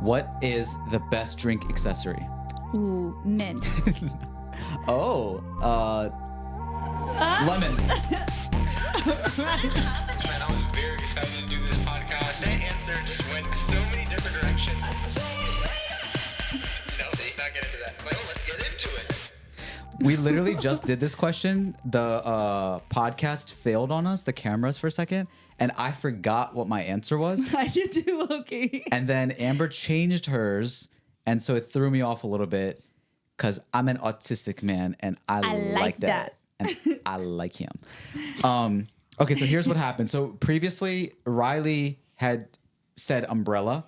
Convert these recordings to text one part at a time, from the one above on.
What is the best drink accessory? Ooh, mint. Oh, lemon. Man, I was very excited to do this podcast. That answer just went so many different directions. No, see, not get into that. Well, let's get into it. We literally just did this question. The podcast failed on us, the cameras for a second, and I forgot what my answer was. I did too, Loki. And then Amber changed hers, and so it threw me off a little bit because I'm an autistic man, and I like that. And I like him. Okay, so here's what happened. So previously, Riley had said umbrella.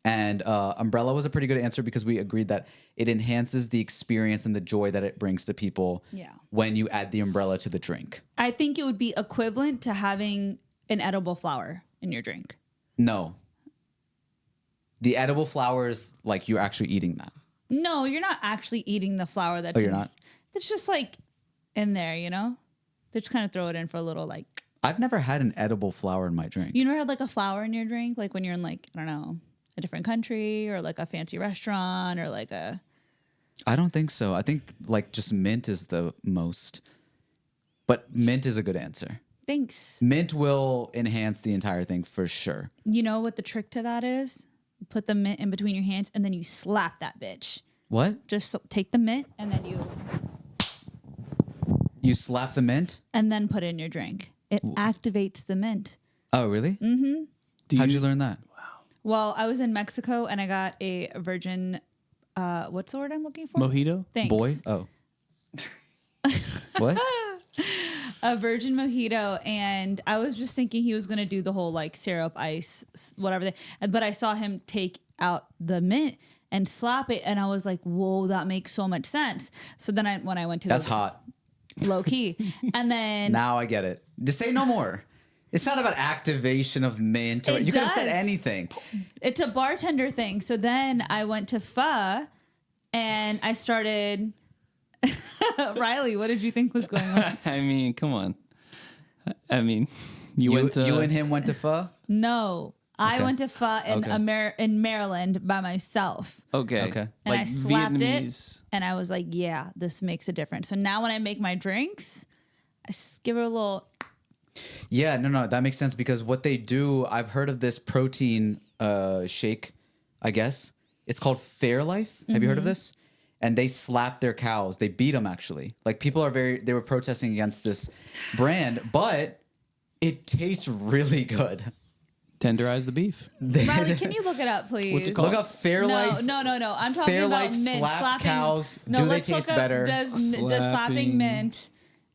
And umbrella was a pretty good answer because we agreed that it enhances the experience and the joy that it brings to people when you add the umbrella to the drink. I think it would be equivalent to having an edible flower in your drink. No. The edible flower is like you're actually eating that. No, you're not actually eating the flower. That's you're not? It's just like in there, you know? They just kind of throw it in for a little like... I've never had an edible flower in my drink. You never had like a flower in your drink? Like when you're in like, I don't know... a different country or like a fancy restaurant or like a... I don't think so. I think like just mint is the most. But mint is a good answer. Thanks. Mint will enhance the entire thing for sure. You know what the trick to that is? Put the mint in between your hands and then you slap that bitch. What? Just take the mint and then you... You slap the mint? And then put it in your drink. It activates the mint. Oh, really? Mm-hmm. How'd you learn that? Well, I was in Mexico and I got a virgin, what's the word I'm looking for? Mojito? Thanks. Boy? Oh. What? A virgin mojito. And I was just thinking he was going to do the whole like syrup, ice, whatever. But I saw him take out the mint and slap it. And I was like, whoa, that makes so much sense. So then when I went to... That's hot. Low key. And then... Now I get it. Just say no more. It's not about activation of mint. Or, you could have said anything. It's a bartender thing. So then I went to pho and I started... Riley, what did you think was going on? I mean, come on. I mean, you and him went to pho? No. I Okay. went to pho in Maryland by myself. Okay. And Like I slapped Vietnamese. it and I was like, yeah, this makes a difference. So now when I make my drinks, give it a little... Yeah, no, that makes sense because what they do, I've heard of this protein shake, I guess. It's called Fairlife. Have you heard of this? And they slap their cows. They beat them, actually. Like, people they were protesting against this brand, but it tastes really good. Tenderize the beef. Riley, can you look it up, please? What's it called? Look up Fairlife. No. I'm talking about Fairlife mint. slapped cows. No, Do they let's look taste up, better? Does slapping mint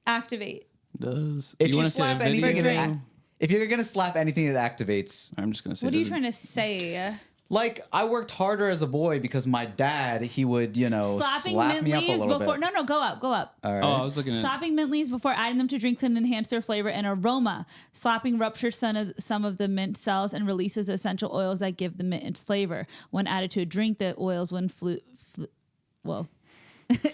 activate? Does. If you wanna say slap a anything, video? if you're going to slap anything, it activates. I'm just going to say What are you doesn't- trying to say? Like, I worked harder as a boy because my dad, he would, Slapping slap mint me up a leaves little before... bit. No, go up. All right. Oh, I was looking at... Slapping mint leaves before adding them to drinks and enhance their flavor and aroma. Slapping ruptures some of the mint cells and releases essential oils that give the mint its flavor. When added to a drink, the oils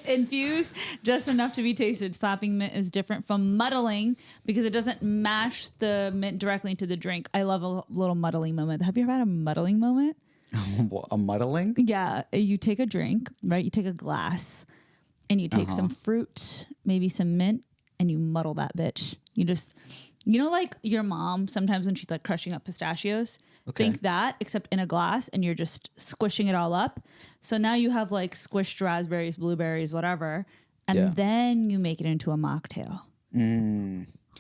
infuse just enough to be tasted. Slapping mint is different from muddling because it doesn't mash the mint directly into the drink. I love a little muddling moment. Have you ever had a muddling moment? A muddling? Yeah, you take a drink, right? You take a glass and you take some fruit, maybe some mint, and you muddle that bitch. You just, like your mom, sometimes when she's like crushing up pistachios, think that, except in a glass, and you're just squishing it all up. So now you have like squished raspberries, blueberries, whatever, and then you make it into a mocktail.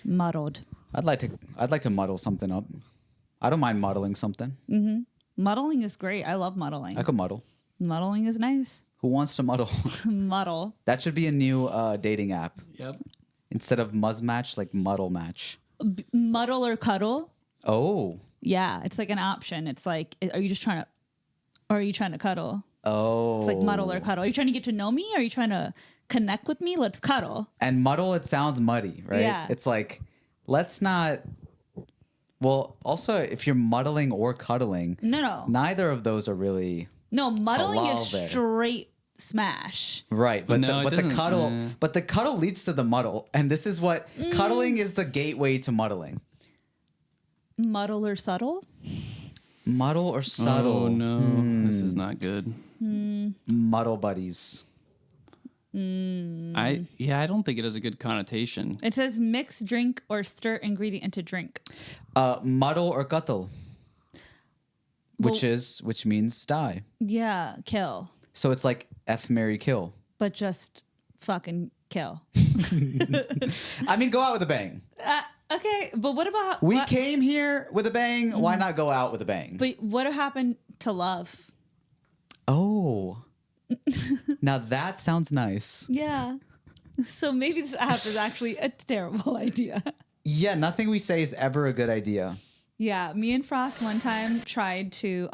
Muddled. I'd like to muddle something up. I don't mind muddling something. Mm-hmm. Muddling is great. I love muddling. I could muddle. Muddling is nice. Who wants to muddle? Muddle. That should be a new dating app. Yep. Instead of Muzz Match, like Muddle Match. Muddle or cuddle. Oh. Yeah, it's like an option. It's like, are you trying to cuddle? Oh. It's like muddle or cuddle. Are you trying to get to know me? Are you trying to connect with me? Let's cuddle. And muddle, it sounds muddy, right? Yeah. It's like, let's not... Well, also, if you're muddling or cuddling... No. Neither of those are really... No, muddling halal is there. straight smash. Right, but No, it the doesn't- cuddle, but the cuddle leads to the muddle, and this is what cuddling is the gateway to muddling. Muddle or subtle? Muddle or subtle? Oh no, this is not good. Muddle buddies. I don't think it has a good connotation. It says mix, drink, or stir ingredient into drink. Muddle or qatl, which means die. Yeah, kill. So it's like F, marry, kill. But just fucking kill. I mean, go out with a bang. Okay, but what about... We came here with a bang. Why not go out with a bang? But what happened to love? Oh. Now that sounds nice. Yeah. So maybe this app is actually a terrible idea. Yeah, nothing we say is ever a good idea. Yeah, me and Frost one time tried to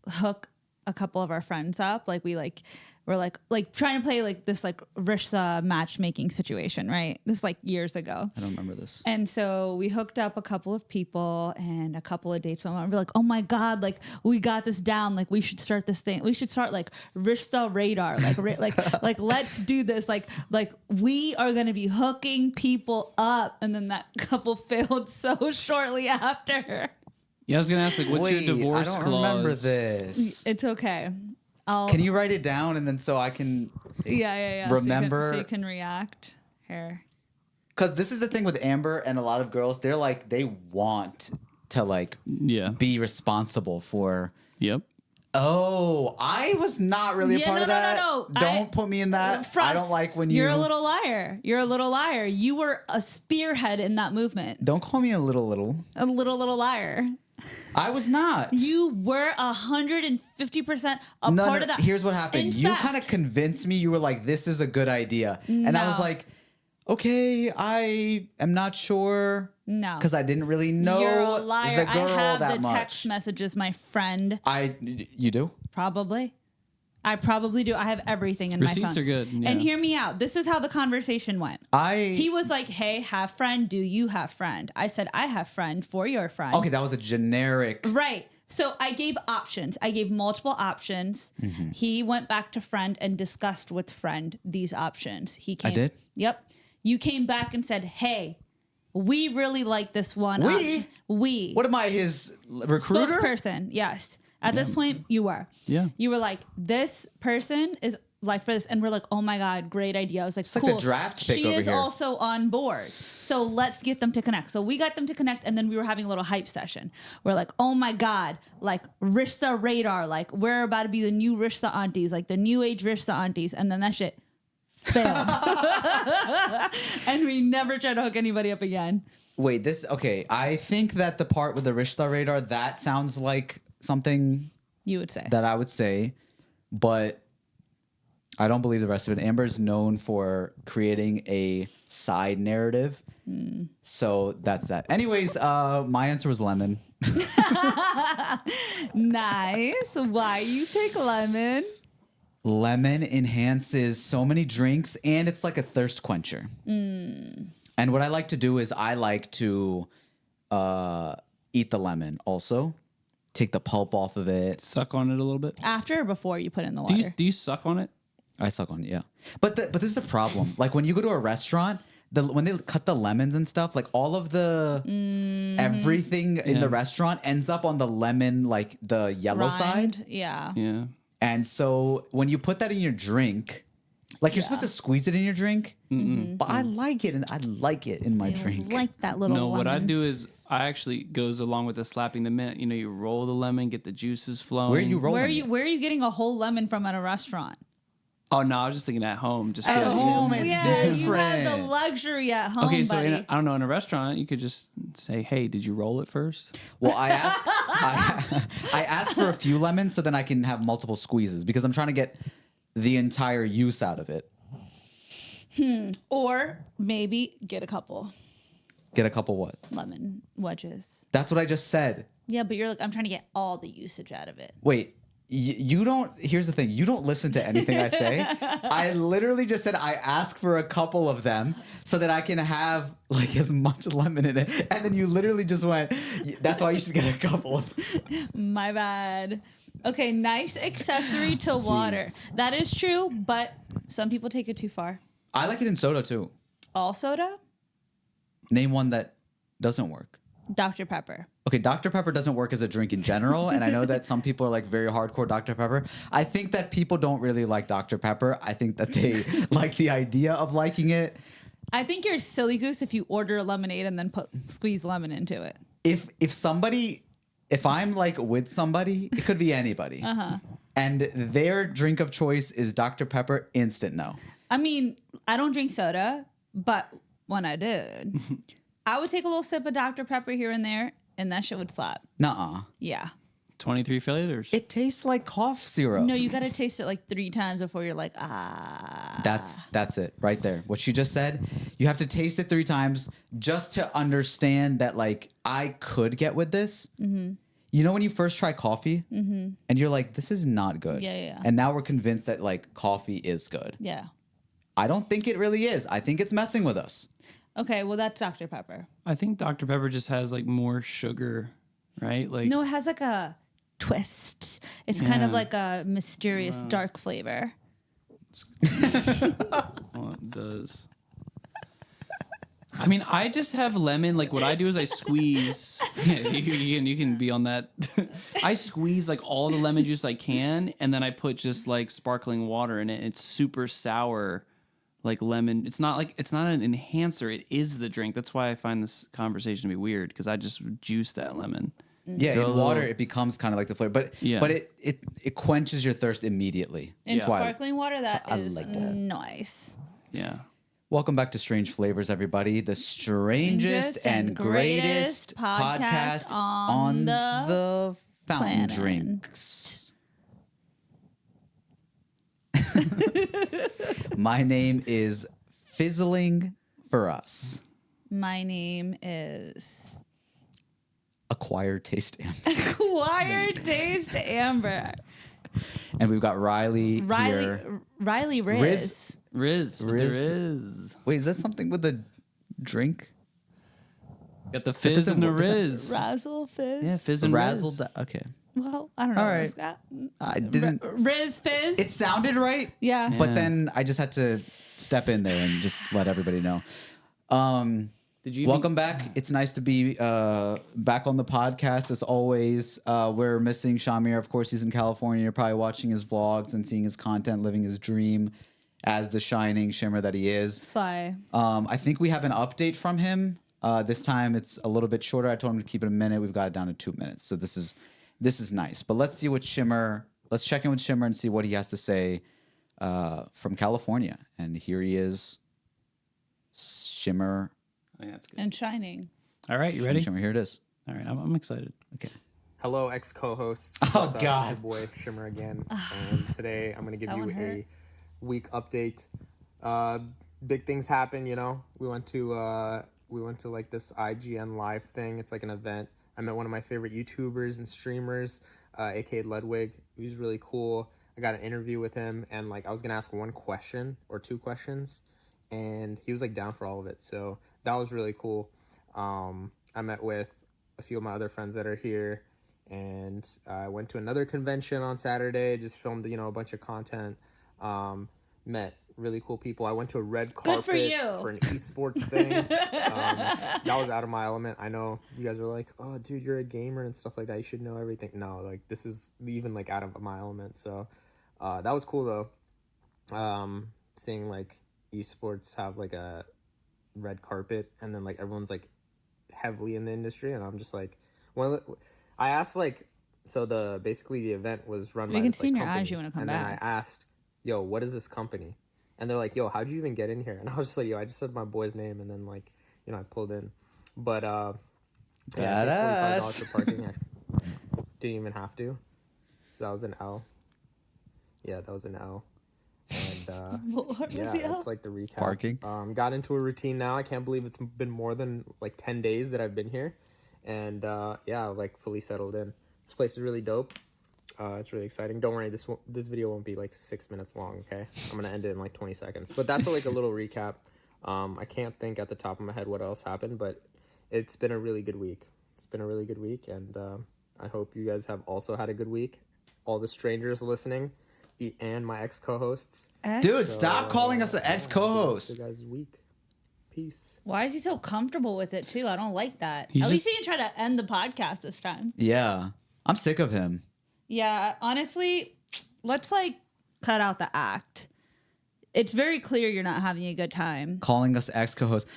hook a couple of our friends up. Like we're like trying to play like this like Rishsa matchmaking situation, right? This like years ago. I don't remember this. And so we hooked up a couple of people and a couple of dates went on. We're like, oh my God, like we got this down. Like we should start this thing. We should start like Rishsa radar. Like let's do this. Like we are gonna be hooking people up. And then that couple failed so shortly after. Yeah, I was gonna ask, like, what's your divorce clause? I don't remember this. It's okay. Can you write it down and then so I can remember? So you can react here. Because this is the thing with Amber and a lot of girls. They're like, they want to like be responsible for. Yep. Oh, I was not really a part of that. No. Don't put me in that. Frost, I don't like when you... You're a little liar. You're a little liar. You were a spearhead in that movement. Don't call me a little. A little liar. I was not. You were 150% a part of that. Here's what happened. You kind of convinced me. You were like, this is a good idea. And I was like, okay, I am not sure. No. Because I didn't really know You're a liar. the girl I have that the much. text messages, my friend. You do? Probably. I probably do. I have everything in my phone. Receipts are good. Yeah. And hear me out. This is how the conversation went. He was like, hey, have friend. Do you have friend? I said, I have friend for your friend. Okay, that was a generic. Right. So I gave options. I gave multiple options. Mm-hmm. He went back to friend and discussed with friend these options. He came. I did? Yep. You came back and said, hey, we really like this one. We. What am I, his recruiter? Spokesperson. Yes. At this point, you were. Yeah. You were like, this person is like for this. And we're like, oh my God, great idea. I was like, it's cool. Like the draft pick she over is here. also on board. So let's get them to connect. So we got them to connect. And then we were having a little hype session. We're like, oh my God, like Rishsa radar. Like we're about to be the new Rishsa aunties, like the new age Rishsa aunties. And then that shit failed. And we never tried to hook anybody up again. Wait, okay. I think that the part with the Rishta radar, that sounds like something you would say that I would say, but I don't believe the rest of it. Amber's known for creating a side narrative. So that's that. Anyways, my answer was lemon. Nice. Why you pick lemon? Lemon enhances so many drinks and it's like a thirst quencher. And what I like to do is I like to eat the lemon also. Take the pulp off of it. Suck on it a little bit. After or before you put it in the water? Do you suck on it? I suck on it, yeah. But this is a problem. Like when you go to a restaurant, when they cut the lemons and stuff, like all of the everything in the restaurant ends up on the lemon, like the yellow side. Yeah. Yeah. And so when you put that in your drink, like you're supposed to squeeze it in your drink, but I like it, and I like it in my drink. Like that little. No, lemon. what I do is I actually goes along with the slapping the mint. You know, you roll the lemon, get the juices flowing. Where are you rolling? Where are you getting a whole lemon from at a restaurant? Oh no, I was just thinking at home. Just At home, it's different. You have the luxury at home. Okay, so buddy. I don't know, in a restaurant, you could just say, "Hey, did you roll it first?" Well, I asked for a few lemons so then I can have multiple squeezes because I'm trying to get the entire use out of it. Or maybe get a couple Get a couple what? lemon wedges. That's what I just said. Yeah, but you're like, I'm trying to get all the usage out of it. Wait, you don't. Here's the thing. You don't listen to anything I say. I literally just said I ask for a couple of them so that I can have like as much lemon in it. And then you literally just went, that's why you should get a couple of. My bad. Okay, nice accessory to water. That is true, but some people take it too far. I like it in soda too. All soda? Name one that doesn't work. Dr. Pepper. Okay, Dr. Pepper doesn't work as a drink in general, and I know that some people are like very hardcore Dr. Pepper. I think that people don't really like Dr. Pepper. I think that they like the idea of liking it. I think you're a silly goose if you order a lemonade and then squeeze lemon into it. If I'm like with somebody, it could be anybody, and their drink of choice is Dr. Pepper, instant no. I mean, I don't drink soda, but when I did, I would take a little sip of Dr. Pepper here and there, and that shit would slap. Nuh-uh. Yeah. 23 flavors. It tastes like cough syrup. No, you got to taste it like 3 times before you're like, ah. That's it right there. What she just said, you have to taste it 3 times just to understand that like I could get with this. Mm-hmm. You know when you first try coffee and you're like, this is not good. Yeah. And now we're convinced that like coffee is good. Yeah. I don't think it really is. I think it's messing with us. Okay, well, that's Dr. Pepper. I think Dr. Pepper just has like more sugar, right? Like No, it has like a twist. It's kind of like a mysterious dark flavor. well, it does. I mean, I just have lemon. Like what I do is I squeeze. You can be on that. I squeeze like all the lemon juice I can, and then I put just like sparkling water in it. It's super sour, like lemon. It's not an enhancer. It is the drink. That's why I find this conversation to be weird because I just juice that lemon. Yeah, in water it becomes kind of like the flavor, but it quenches your thirst immediately. In sparkling water, that is like that. Nice. Yeah. Welcome back to Strange Flavors, everybody. The strangest and greatest podcast on the fountain planet. drinks. My name is Fizzling for Us. My name is Acquired Taste Amber. Acquired Taste Amber. And we've got Riley here. Riley Riz. Riz. There is. Wait, is that something with a drink? Got the fizz and the Riz. Razzle Fizz. Yeah, fizz and Razzle. Riz. Okay. Well, I don't know. All What right. it's got. I didn't. Riz Fizz. It sounded right. Yeah. But then I just had to step in there and just let everybody know. Welcome back. It's nice to be back on the podcast as always. We're missing Shamir. Of course, he's in California. You're probably watching his vlogs and seeing his content, living his dream as the shining shimmer that he is. Sly. I think we have an update from him. This time it's a little bit shorter. I told him to keep it a minute. We've got it down to 2 minutes. So this is nice. But let's see what let's check in with Shimmer and see what he has to say from California. And here he is. Shimmer. I think that's good. And shining. All right, you ready? Shimmer, here it is. All right, I'm excited. Okay. Hello, ex-co-hosts. Oh, What's up? God. It's your boy Shimmer again. And today I'm going to give you a week update. Big things happen, you know. We went to like this IGN live thing. It's like an event. I met one of my favorite YouTubers and streamers, aka Ludwig. He was really cool. I got an interview with him, and like I was going to ask one question or 2 questions, and he was like down for all of it. So that was really cool. I met with a few of my other friends that are here, and I went to another convention on Saturday, just filmed, a bunch of content, met really cool people. I went to a red carpet for an esports thing. That was out of my element. I know you guys are like, oh, dude, you're a gamer and stuff like that. You should know everything. No, like this is even like out of my element. So that was cool though. Seeing like esports have like a red carpet and then like everyone's like heavily in the industry, and I'm just like, I asked like, so basically the event was run by can this, see in like, your company, eyes you want to come and back. then I asked, yo, what is this company? And they're like, yo, how'd you even get in here? And I was just like, yo, I just said my boy's name, and then like, I pulled in. But yeah, $45 for parking. I didn't even have to. So that was an L. Yeah, that was an L. And yeah, that's like the recap. Parking. Got into a routine now. I can't believe it's been more than like 10 days that I've been here. And yeah, like fully settled in. This place is really dope. It's really exciting. Don't worry, this video won't be like 6 minutes long, okay? I'm gonna end it in like 20 seconds. But that's like a little recap. I can't think at the top of my head what else happened, but it's been a really good week. And I hope you guys have also had a good week. All the strangers listening, and my ex-co-hosts. Dude, stop calling us an ex-co-host. You guys' week. Peace. Why is he so comfortable with it too? I don't like that. He's At least just- he didn't try to end the podcast this time. Yeah. I'm sick of him. Yeah, honestly, let's like cut out the act. It's very clear you're not having a good time. Calling us ex co-hosts.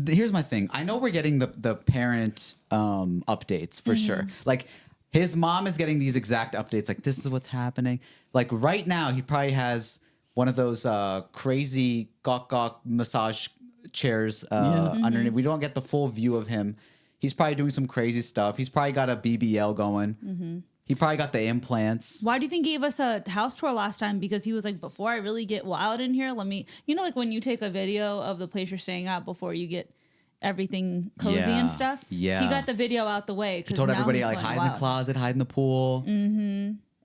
Here's my thing. I know we're getting the parent updates for sure. Like his mom is getting these exact updates. Like this is what's happening. Like right now, he probably has one of those crazy gawk massage chairs underneath. We don't get the full view of him. He's probably doing some crazy stuff. He's probably got a BBL going. He probably got the implants. Why do you think he gave us a house tour last time? Because he was like, before I really get wild in here, let me, like when you take a video of the place you're staying at before you get everything cozy and stuff. Yeah. He got the video out the way. He told everybody like hide in the closet, hide in the pool.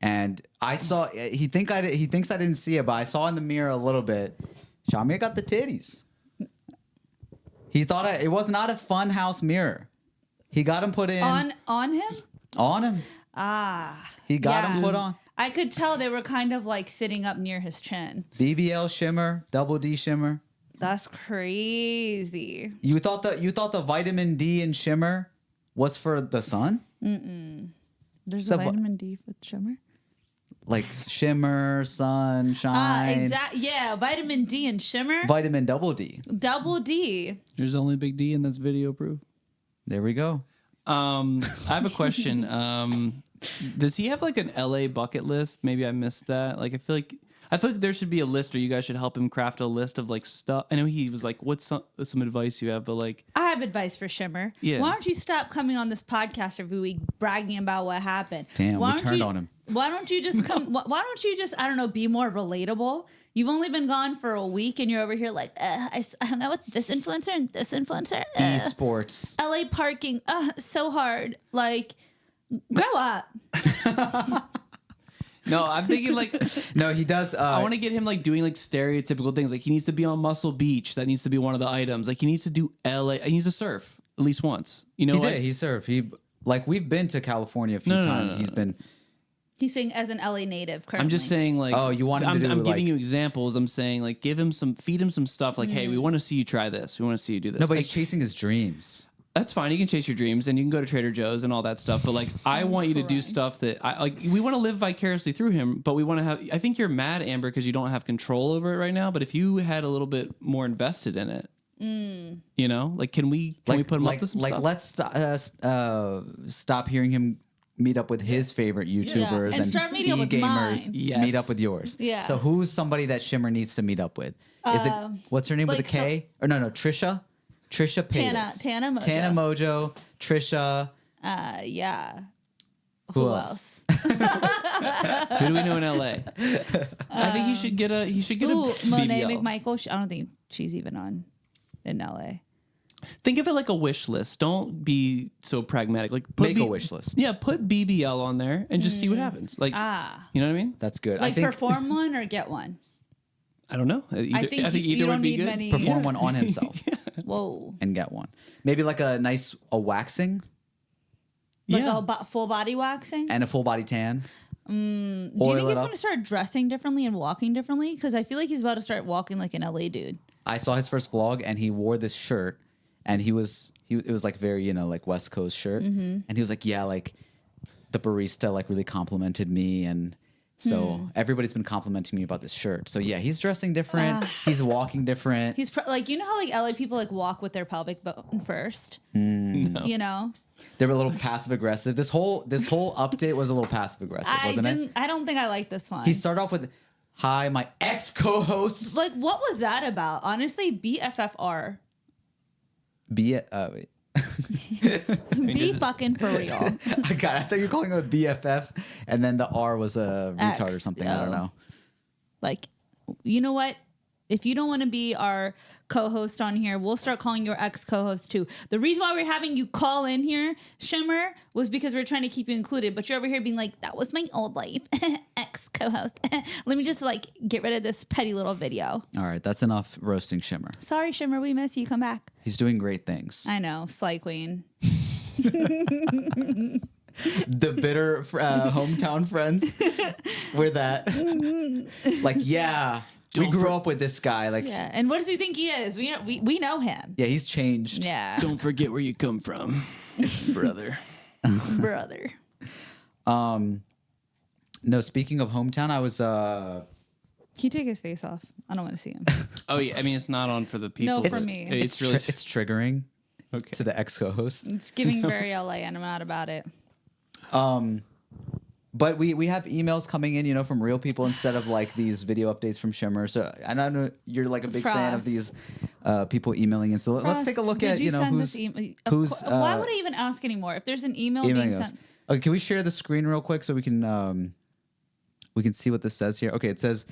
And I saw. He thinks I didn't see it, but I saw in the mirror a little bit. Shamir got the titties. He thought it was not a fun house mirror. He got him put in on him. on him. He got him put on. I could tell they were kind of like sitting up near his chin. BBL shimmer, double D shimmer. That's crazy. You thought the vitamin D and shimmer was for the sun? There's So a vitamin D with shimmer. Like shimmer, sun, shine. Exactly. Yeah, vitamin D and shimmer. Vitamin double D. Double D. There's only big D, and that's video proof. There we go. I have a question. Does he have like an LA bucket list? Maybe I missed that. Like, I feel like there should be a list, or you guys should help him craft a list of like stuff. I know he was like, "What's some advice you have?" But like, I have advice for Shimmer. Yeah. Why don't you stop coming on this podcast every week bragging about what happened? Damn, why we don't turned you, on him. Why don't you just come? Why don't you just, I don't know, be more relatable? You've only been gone for a week and you're over here like, I hung out with this influencer and this influencer. Esports. LA parking, so hard. Like, grow up. no, I'm thinking like, No, he does. I want to get him like doing like stereotypical things. Like he needs to be on Muscle Beach. That needs to be one of the items. Like he needs to do LA. He needs to surf at least once. You know, He like, did. He surfed. We've been to California a few times. He's been. He's saying as an LA native currently. I'm just saying, like, Oh, you want him to do, I'm like- giving you examples. I'm saying, like, feed him some stuff. Like, hey, we want to see you try this. We want to see you do this. No, but Like, he's chasing his dreams. that's fine. You can chase your dreams, and you can go to Trader Joe's and all that stuff. But like, I want you to do stuff that I like. We want to live vicariously through him, but we want to have. I think you're mad, Amber, because you don't have control over it right now. But if you had a little bit more invested in it, you know, like, can we put him up to some stuff? Let's stop hearing him meet up with his favorite YouTubers And start meeting up with e-gamers. mine. Yes. Meet up with yours. Yeah. So who's somebody that Shimmer needs to meet up with? Is it what's her name like with a K? Or no, Trisha. Trisha Paytas. Tana Mojo. Tana Mojo. Trisha. Yeah. Who else? Who do we know in LA? I think he should get a. Ooh, Monet BBL. McMichael. I don't think she's even on in LA. Think of it like a wish list. Don't be so pragmatic. Like put Make a wish list. Yeah, put BBL on there and just see what happens. Like, you know what I mean? That's good. Like I think perform one or get one. I don't know. I think you either don't would be need good. many. perform one on himself Whoa. and get one. Maybe like a waxing Like Yeah. a full body waxing. and a full body tan. Do you think he's going to start dressing differently and walking differently? Because I feel like he's about to start walking like an LA dude. I saw his first vlog and he wore this shirt and it was like very, like West Coast shirt. And he was like, yeah, like the barista like really complimented me. And so everybody's been complimenting me about this shirt. So yeah, he's dressing different. He's walking different. He's like, you know how like LA people like walk with their pelvic bone first? No. You know? They were a little passive aggressive. This whole update was a little passive aggressive, wasn't it? I don't think I like this one. He started off with, "Hi, my ex co-host." Like, what was that about? Honestly, BFFR. Be it. Wait. Be fucking for real. I thought you were calling him a BFF, and then the R was a retard X, or something. I don't oh. know. Like, you know what? If you don't want to be our co-host on here, we'll start calling your ex-co-host too. The reason why we're having you call in here, Shimmer, was because we're trying to keep you included. But you're over here being like, that was my old life. Ex-co-host. Let me just like get rid of this petty little video. All right, that's enough roasting Shimmer. Sorry, Shimmer, we miss you. Come back. He's doing great things. I know, Sly Queen. The bitter hometown friends. We're that. Like, yeah, we grew up with this guy. Like, Yeah. And what does he think he is? We know him. yeah, he's changed. Yeah. Don't forget where you come from, brother. Brother. No, speaking of hometown, I was Can you take his face off? I don't want to see him. Oh yeah, I mean it's not on for the people. for but me. It's really it's triggering to the ex co-host. It's giving very LA and I'm not about it. But we have emails coming in, you know, from real people instead of like these video updates from Shimmer. So I know you're like a big fan of these people emailing in. So let's take a look at, you know, who's why would I even ask anymore? If there's an email being us. sent. Okay, can we share the screen real quick so we can see what this says here? Okay, it says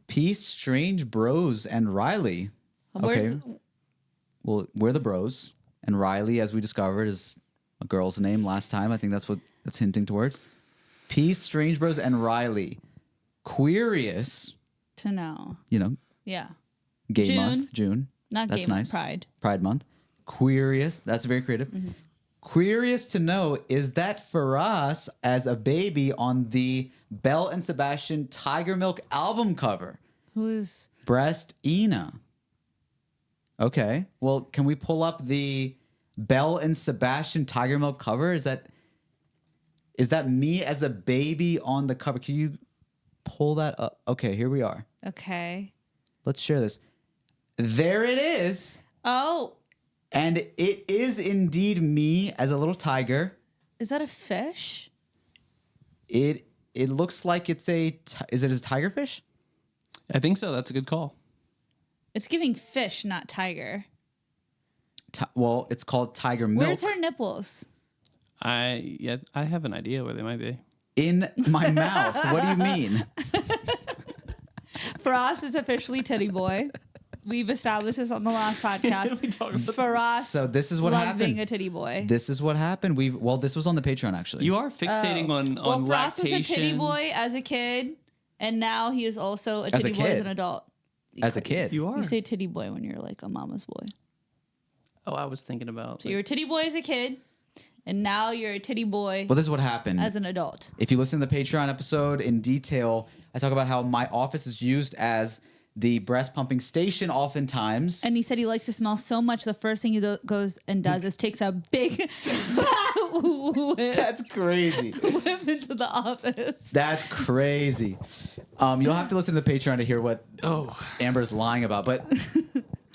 Peace, Strange Bros, and Riley. Okay. Well, we're the bros. And Riley, as we discovered, is a girl's name last time. I think that's what that's hinting towards. Peace, Strange Bros, and Riley. Queerious. To know. You know, Yeah. gay month, June. Not that's gay nice. month, Pride month. Queerious. That's very creative. Mm-hmm. Queerious to know, is that for us as a baby on the Belle and Sebastian Tiger Milk album cover? Who is... Breast Ina. Okay. Well, can we pull up the Belle and Sebastian Tiger Milk cover? Is that me as a baby on the cover? Can you pull that up? Okay, here we are. Okay. Let's share this. There it is. Oh. And it is indeed me as a little tiger. Is that a fish? It looks like it's is it a tiger fish? I think so. That's a good call. It's giving fish, not tiger. Well, it's called tiger milk. Where's her nipples? I have an idea where they might be. In my mouth. What do you mean? For us, it's officially Titty Boy. We've established this on the last podcast. We talk about For us, So this is what loves happened. being a titty boy. This is what happened. This was on the Patreon actually. You are fixating on well, for us was lactation. a titty boy as a kid, and now he is also a As a titty boy as kid. an adult. As a kid. You are. You say titty boy when you're like a mama's boy. Oh, I was thinking about. So you're a titty boy as a kid, and now you're a titty boy Well, this is what happened. as an adult. If you listen to the Patreon episode in detail, I talk about how my office is used as the breast pumping station oftentimes. And he said he likes to smell so much. The first thing he goes and does is takes a big whip That's crazy. into the office. That's crazy. You'll have to listen to the Patreon to hear what Amber's lying about. But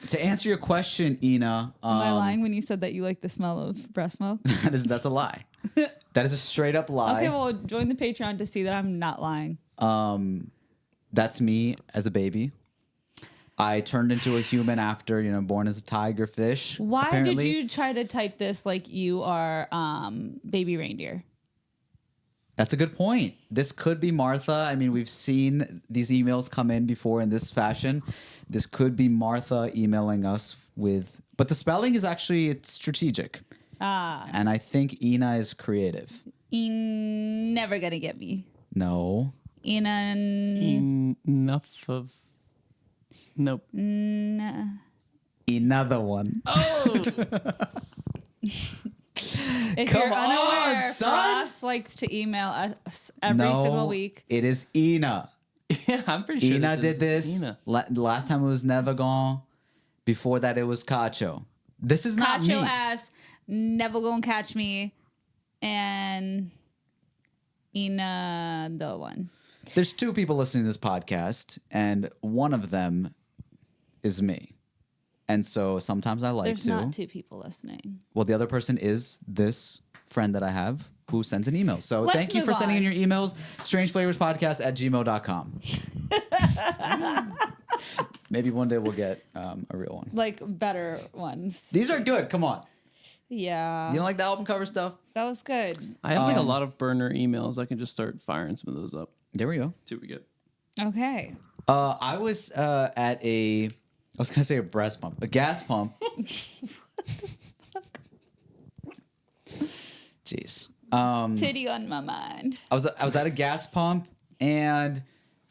to answer your question, Ina, Am I lying when you said that you like the smell of breast milk? that's a lie. That is a straight up lie. Okay, well, join the Patreon to see that I'm not lying. That's me as a baby. I turned into a human after, born as a tiger fish. Why apparently. did you try to type this like you are baby reindeer? That's a good point. This could be Martha. I mean, we've seen these emails come in before in this fashion. This could be Martha emailing us with, but the spelling is actually, it's strategic. And I think Ina is creative. Never gonna get me. No. Ina. Enough of. Nope. Another one. Oh. If Come you're unaware, on, son. Ross likes to email us every single week. It is Ina. Yeah, I'm pretty sure. Ina this did is this. Ina. The last time it was Never Gone. Before that, it was Cacho. This is not Catch me. your ass, never gonna catch me, and Ina the one. There's two people listening to this podcast, and one of them is me. And so sometimes I like There's to. not two people listening. Well, the other person is this friend that I have who sends an email. So Let's thank you move for sending in on. your emails. strangeflavorspodcast@gmail.com. Maybe one day we'll get a real one. Like better ones. These are good. Come on. Yeah. You don't like the album cover stuff? That was good. I have like a lot of burner emails. I can just start firing some of those up. There we go. See what we get. Okay. I was at I was going to say a breast pump, a gas pump. Jeez. Titty on my mind. I was at a gas pump and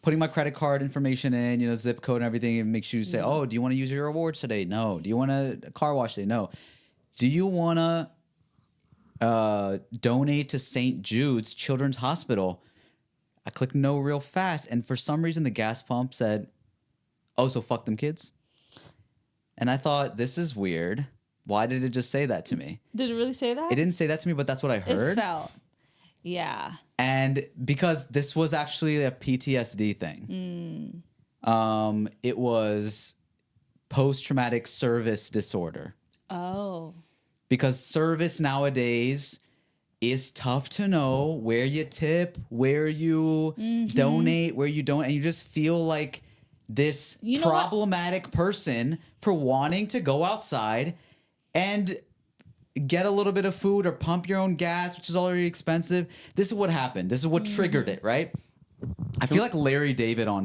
putting my credit card information in, zip code and everything. It makes you say, "Oh, do you want to use your rewards today?" No. Do you want a car wash today? No. Do you want to donate to St. Jude's Children's Hospital? I clicked no real fast, and for some reason the gas pump said, oh, so fuck them kids? And I thought, this is weird. Why did it just say that to me? Did it really say that? It didn't say that to me, but that's what I heard. It felt. Yeah. And because this was actually a PTSD thing. It was post-traumatic service disorder. Oh. Because service nowadays is tough to know where you tip, where you donate, where you don't. And you just feel like this problematic person for wanting to go outside and get a little bit of food or pump your own gas, which is already expensive. This is what happened. This is what triggered it, right? I feel like Larry David on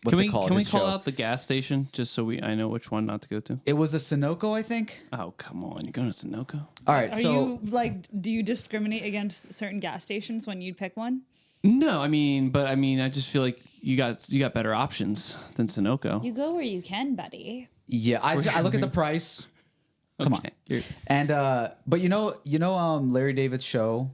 what's it called? Can we his call show. out the gas station just so I know which one not to go to? It was a Sunoco, I think. Oh, come on. You're going to Sunoco? All right, Are so you do you discriminate against certain gas stations when you pick one? No, I just feel like you got better options than Sunoco. You go where you can, buddy. yeah, I look at the price. Come on. You're- And but Larry David's show.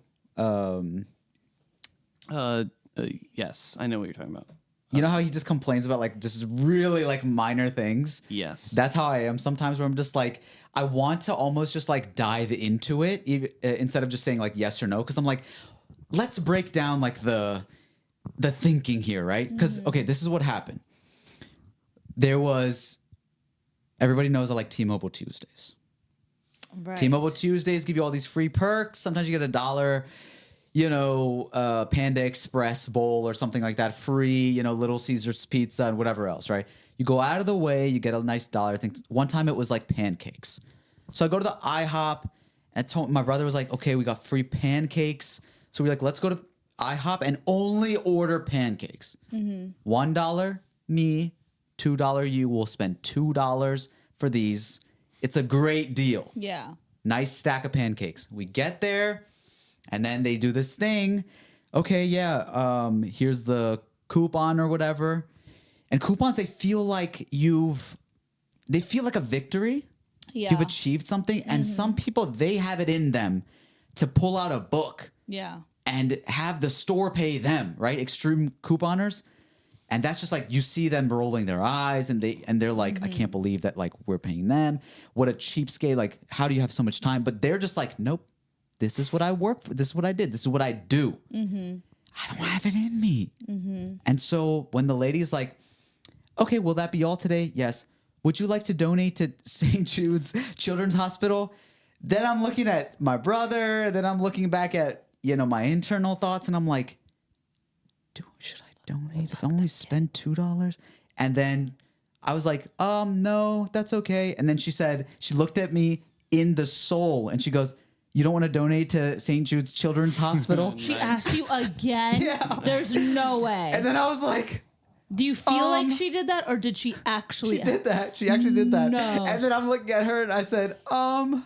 yes, I know what you're talking about. You know how he just complains about like just really like minor things? Yes. That's how I am sometimes, where I'm just like, I want to almost just like dive into it instead of just saying like yes or no. Cause I'm like, let's break down like the thinking here, right? Because, okay, this is what happened. There was, everybody knows I like T-Mobile Tuesdays. Right. T-Mobile Tuesdays give you all these free perks. Sometimes you get $1, Panda Express bowl or something like that, free, Little Caesars pizza and whatever else, right? You go out of the way, you get a nice $1 thing. One time it was like pancakes. So I go to the IHOP and my brother was like, okay, we got free pancakes. So we're like, let's go to IHOP and only order pancakes. $1 me, $2 you. We'll spend $2 for these. It's a great deal. Yeah. Nice stack of pancakes. We get there, and then they do this thing. Okay, yeah, here's the coupon or whatever. And coupons, they feel like a victory. Yeah. You've achieved something. And some people, they have it in them to pull out a book Yeah. and have the store pay them, right? Extreme couponers. And that's just like, you see them rolling their eyes and they're like, I can't believe that like we're paying them. What a cheapskate. Like, how do you have so much time? But they're just like, nope, this is what I work for. This is what I did. This is what I do. I don't have it in me. And so when the lady's like, okay, will that be all today? Yes. Would you like to donate to St. Jude's Children's Hospital? Then I'm looking at my brother. Then I'm looking back at, my internal thoughts. And I'm like, should I donate? If I only spend $2? And then I was like, no, that's okay. And then she looked at me in the soul and she goes, you don't want to donate to St. Jude's Children's Hospital? She asked you again? Yeah. There's no way. And then I was like, do you feel like she did that, or did she actually? she did that. She actually did that. No. And then I'm looking at her and I said, and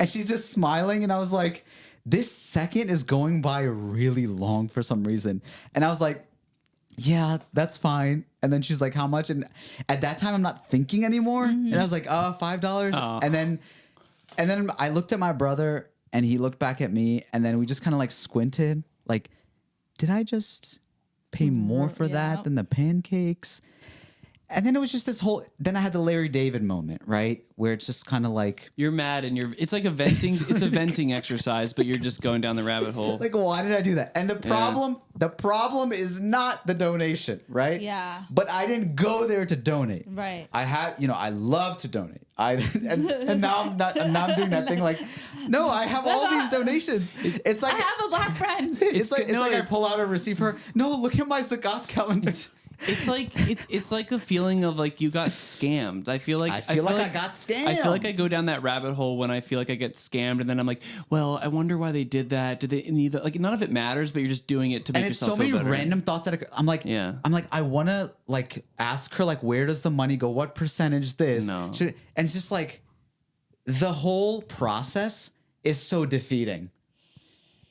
she's just smiling. And I was like, this second is going by really long for some reason. And I was like, yeah, that's fine. And then she's like, how much? And at that time, I'm not thinking anymore. And I was like, $5. Oh. And then I looked at my brother and he looked back at me. And then we just kind of like squinted. Like, did I just pay more for that than the pancakes? And then it was just then I had the Larry David moment, right? Where it's just kind of like, You're mad and it's like a venting exercise, but you're just going down the rabbit hole. like, why did I do that? And the problem is not the donation, right? Yeah. But I didn't go there to donate. Right. I have, I love to donate. And now I'm doing that thing like, no, I have all these donations. It's like I have a black friend. it's like I pull out a receipt for her. No, look at my Zakat calendar. It's like a feeling of like you got scammed. I feel like I got scammed. I feel like I go down that rabbit hole when I feel like I get scammed, and then I'm like, well, I wonder why they did that. Did they need that? Like, none of it matters, but you're just doing it to make and it's yourself so many feel better. random thoughts that I'm like, Yeah. I want to like ask her like, where does the money go? What percentage this? No. And it's just like the whole process is so defeating.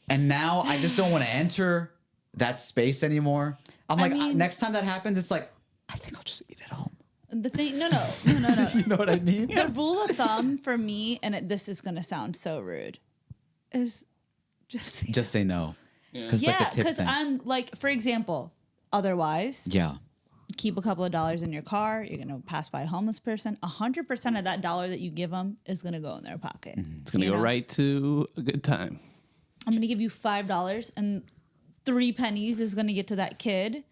And now I just don't want to enter that space anymore. I'm like, next time that happens, it's like, I think I'll just eat at home. The thing, no. You know what I mean? The rule of thumb for me, and this is going to sound so rude, is just say no. Yeah. Because it's like a tip because thing. I'm like, for example, otherwise, Yeah. keep a couple of dollars in your car. You're gonna pass by a homeless person. 100% of that dollar that you give them is gonna go in their pocket. It's gonna go right to a good time. I'm gonna give you $5, and 3 pennies is gonna get to that kid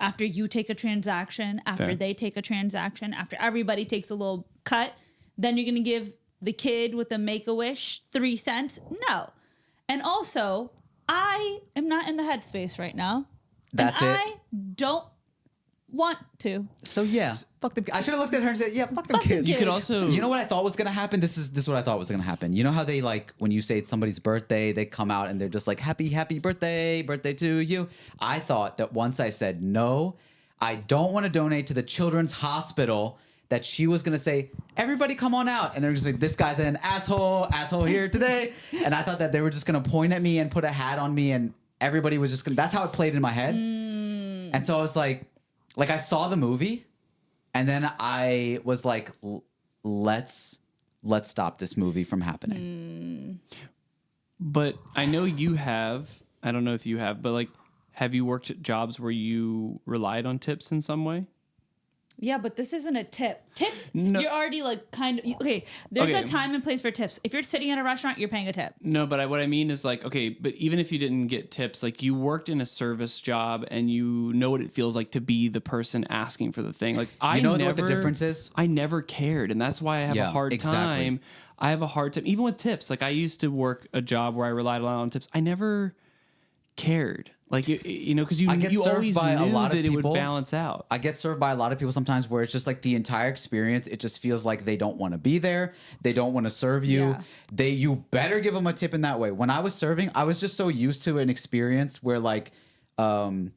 after you take a transaction, after Fair. they take a transaction, after everybody takes a little cut. Then you're gonna give the kid with the Make-A-Wish 3 cents. No. And also, I am not in the headspace right now. That's it. I don't want to. So yeah, fuck them. I should have looked at her and said, "Yeah, fuck them Fuck them kids." You could Kids. also, You know what I thought was gonna happen? This is what I thought was gonna happen. You know how they like when you say it's somebody's birthday, they come out and they're just like, happy birthday to you. I thought that once I said no, I don't want to donate to the children's hospital, that she was gonna say, everybody come on out, and they're just like, this guy's an asshole here today. And I thought that they were just gonna point at me and put a hat on me, and everybody was just gonna. That's how it played in my head. And so I was like I saw the movie, and then I was like, let's stop this movie from happening. but I know you have. I don't know if you have, but like, have you worked at jobs where you relied on tips in some way? Yeah, but this isn't a tip. No. You're already like kind of okay. There's Okay. a time and place for tips. If you're sitting at a restaurant, you're paying a tip. No, but what I mean is like, okay, but even if you didn't get tips, like you worked in a service job and you know what it feels like to be the person asking for the thing. Like I You know never, what the difference is? I never cared, and that's why I have a Yeah, hard exactly. time. I have a hard time even with tips. Like I used to work a job where I relied a lot on tips. I never cared. Like you know, because you I get you served always by a knew lot of that it would people. balance out. I get served by a lot of people sometimes where it's just like the entire experience. It just feels like they don't want to be there. They don't want to serve you. Yeah. You better give them a tip in that way. When I was serving, I was just so used to an experience where like in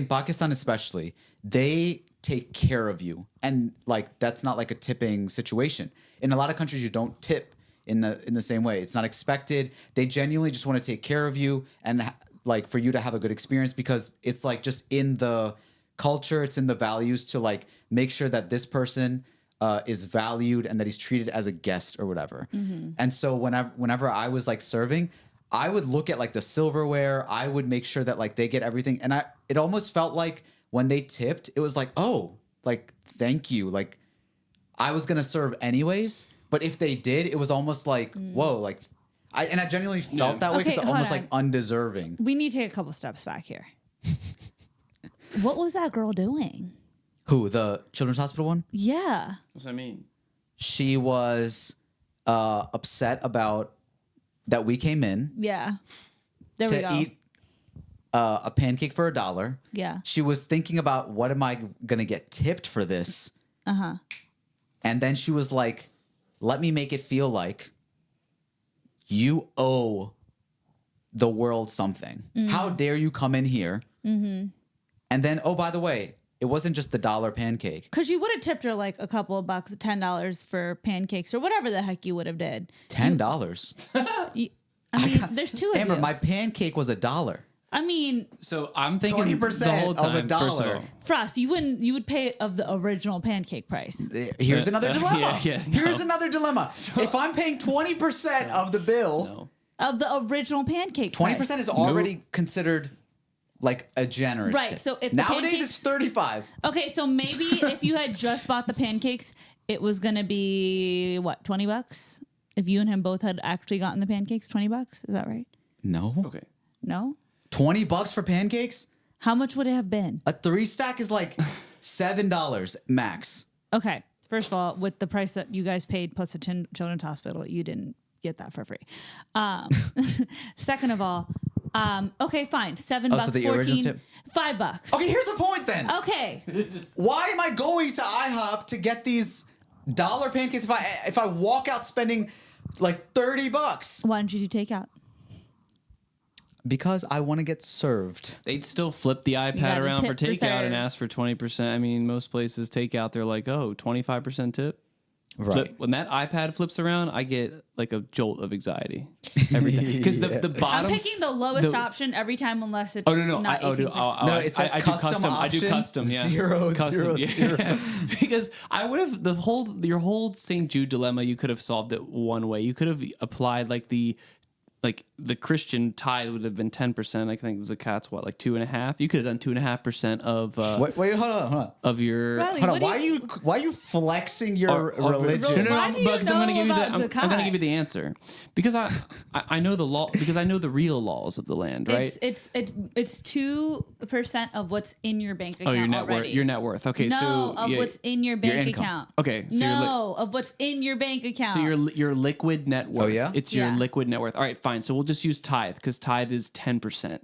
Pakistan especially, they take care of you, and like that's not like a tipping situation. In a lot of countries, you don't tip in the same way. It's not expected. They genuinely just want to take care of you and like for you to have a good experience, because it's like just in the culture, it's in the values to like make sure that this person is valued and that he's treated as a guest or whatever. And so whenever I was like serving, I would look at like the silverware. I would make sure that like they get everything, and it almost felt like when they tipped, it was like, oh, like thank you, like I was gonna serve anyways, but if they did, it was almost like whoa, like. I genuinely felt that way because Okay, it's hold almost on. like undeserving. We need to take a couple steps back here. What was that girl doing? Who, the children's hospital one? Yeah. That's what I mean. She was upset about that we came in Yeah. There we to go. eat a pancake for $1. Yeah. She was thinking about, what am I gonna get tipped for this? And then she was like, let me make it feel like you owe the world something. How dare you come in here? And then, oh, by the way, it wasn't just the $1 pancake. Because you would have tipped her like a couple of bucks, $10 for pancakes or whatever the heck you would have did. $10. I mean, there's two of Amber, you. my pancake was $1. I mean, So I'm thinking 20% the whole of time. $1. First of all, Frost, you would pay of the original pancake price. Here's another dilemma. yeah, no. Here's another dilemma. If I'm paying 20% of the bill, no. Of the original pancake 20% price. is already considered like a generous Right, tip. so if the nowadays pancakes- it's 35. Okay, so maybe if you had just bought the pancakes, it was gonna be what, $20? If you and him both had actually gotten the pancakes, $20? Is that right? No. Okay. No? $20 for pancakes? How much would it have been? A 3-stack is like $7 max. Okay, first of all, with the price that you guys paid plus the children's hospital, you didn't get that for free. Second of all, okay, fine, $7, so the original 14, tip- $5. Okay, here's the point then. Okay, Why am I going to IHOP to get these $1 pancakes if I walk out spending like $30? why don't you do takeout? Because I want to get served. They'd still flip the iPad gotta around for tip for takeout and serves. ask for 20%. I mean, most places takeout, they're like, oh, 25% tip. Right. When that iPad flips around, I get like a jolt of anxiety every time. Because the I'm bottom. picking the lowest the- option every time unless it's Oh no! not 18%. No, it says I do custom custom. I do option, custom. Yeah, 0, custom. 0, yeah. 0. Because I would have your whole St. Jude dilemma. You could have solved it one way. You could have applied like the like the Christian tithe would have been 10%. I think the Zakat's what, like 2.5%. You could have done 2.5% of Wait, hold on. of your. Riley, Hold on. what do Why are you flexing your religion? No, Why do you but I'm know gonna give you the about I'm Zakat? gonna give you the answer because I know the law, because I know the real laws of the land, right? It's 2% of what's in your bank account. Oh, your net worth. already. Your net worth. Okay, No, so of what's in your bank income. account. Okay, so you're no, of what's in your bank account. so your liquid net worth. yeah? It's your Yeah. liquid net worth. All right, fine. So we'll just use tithe because tithe is 10%,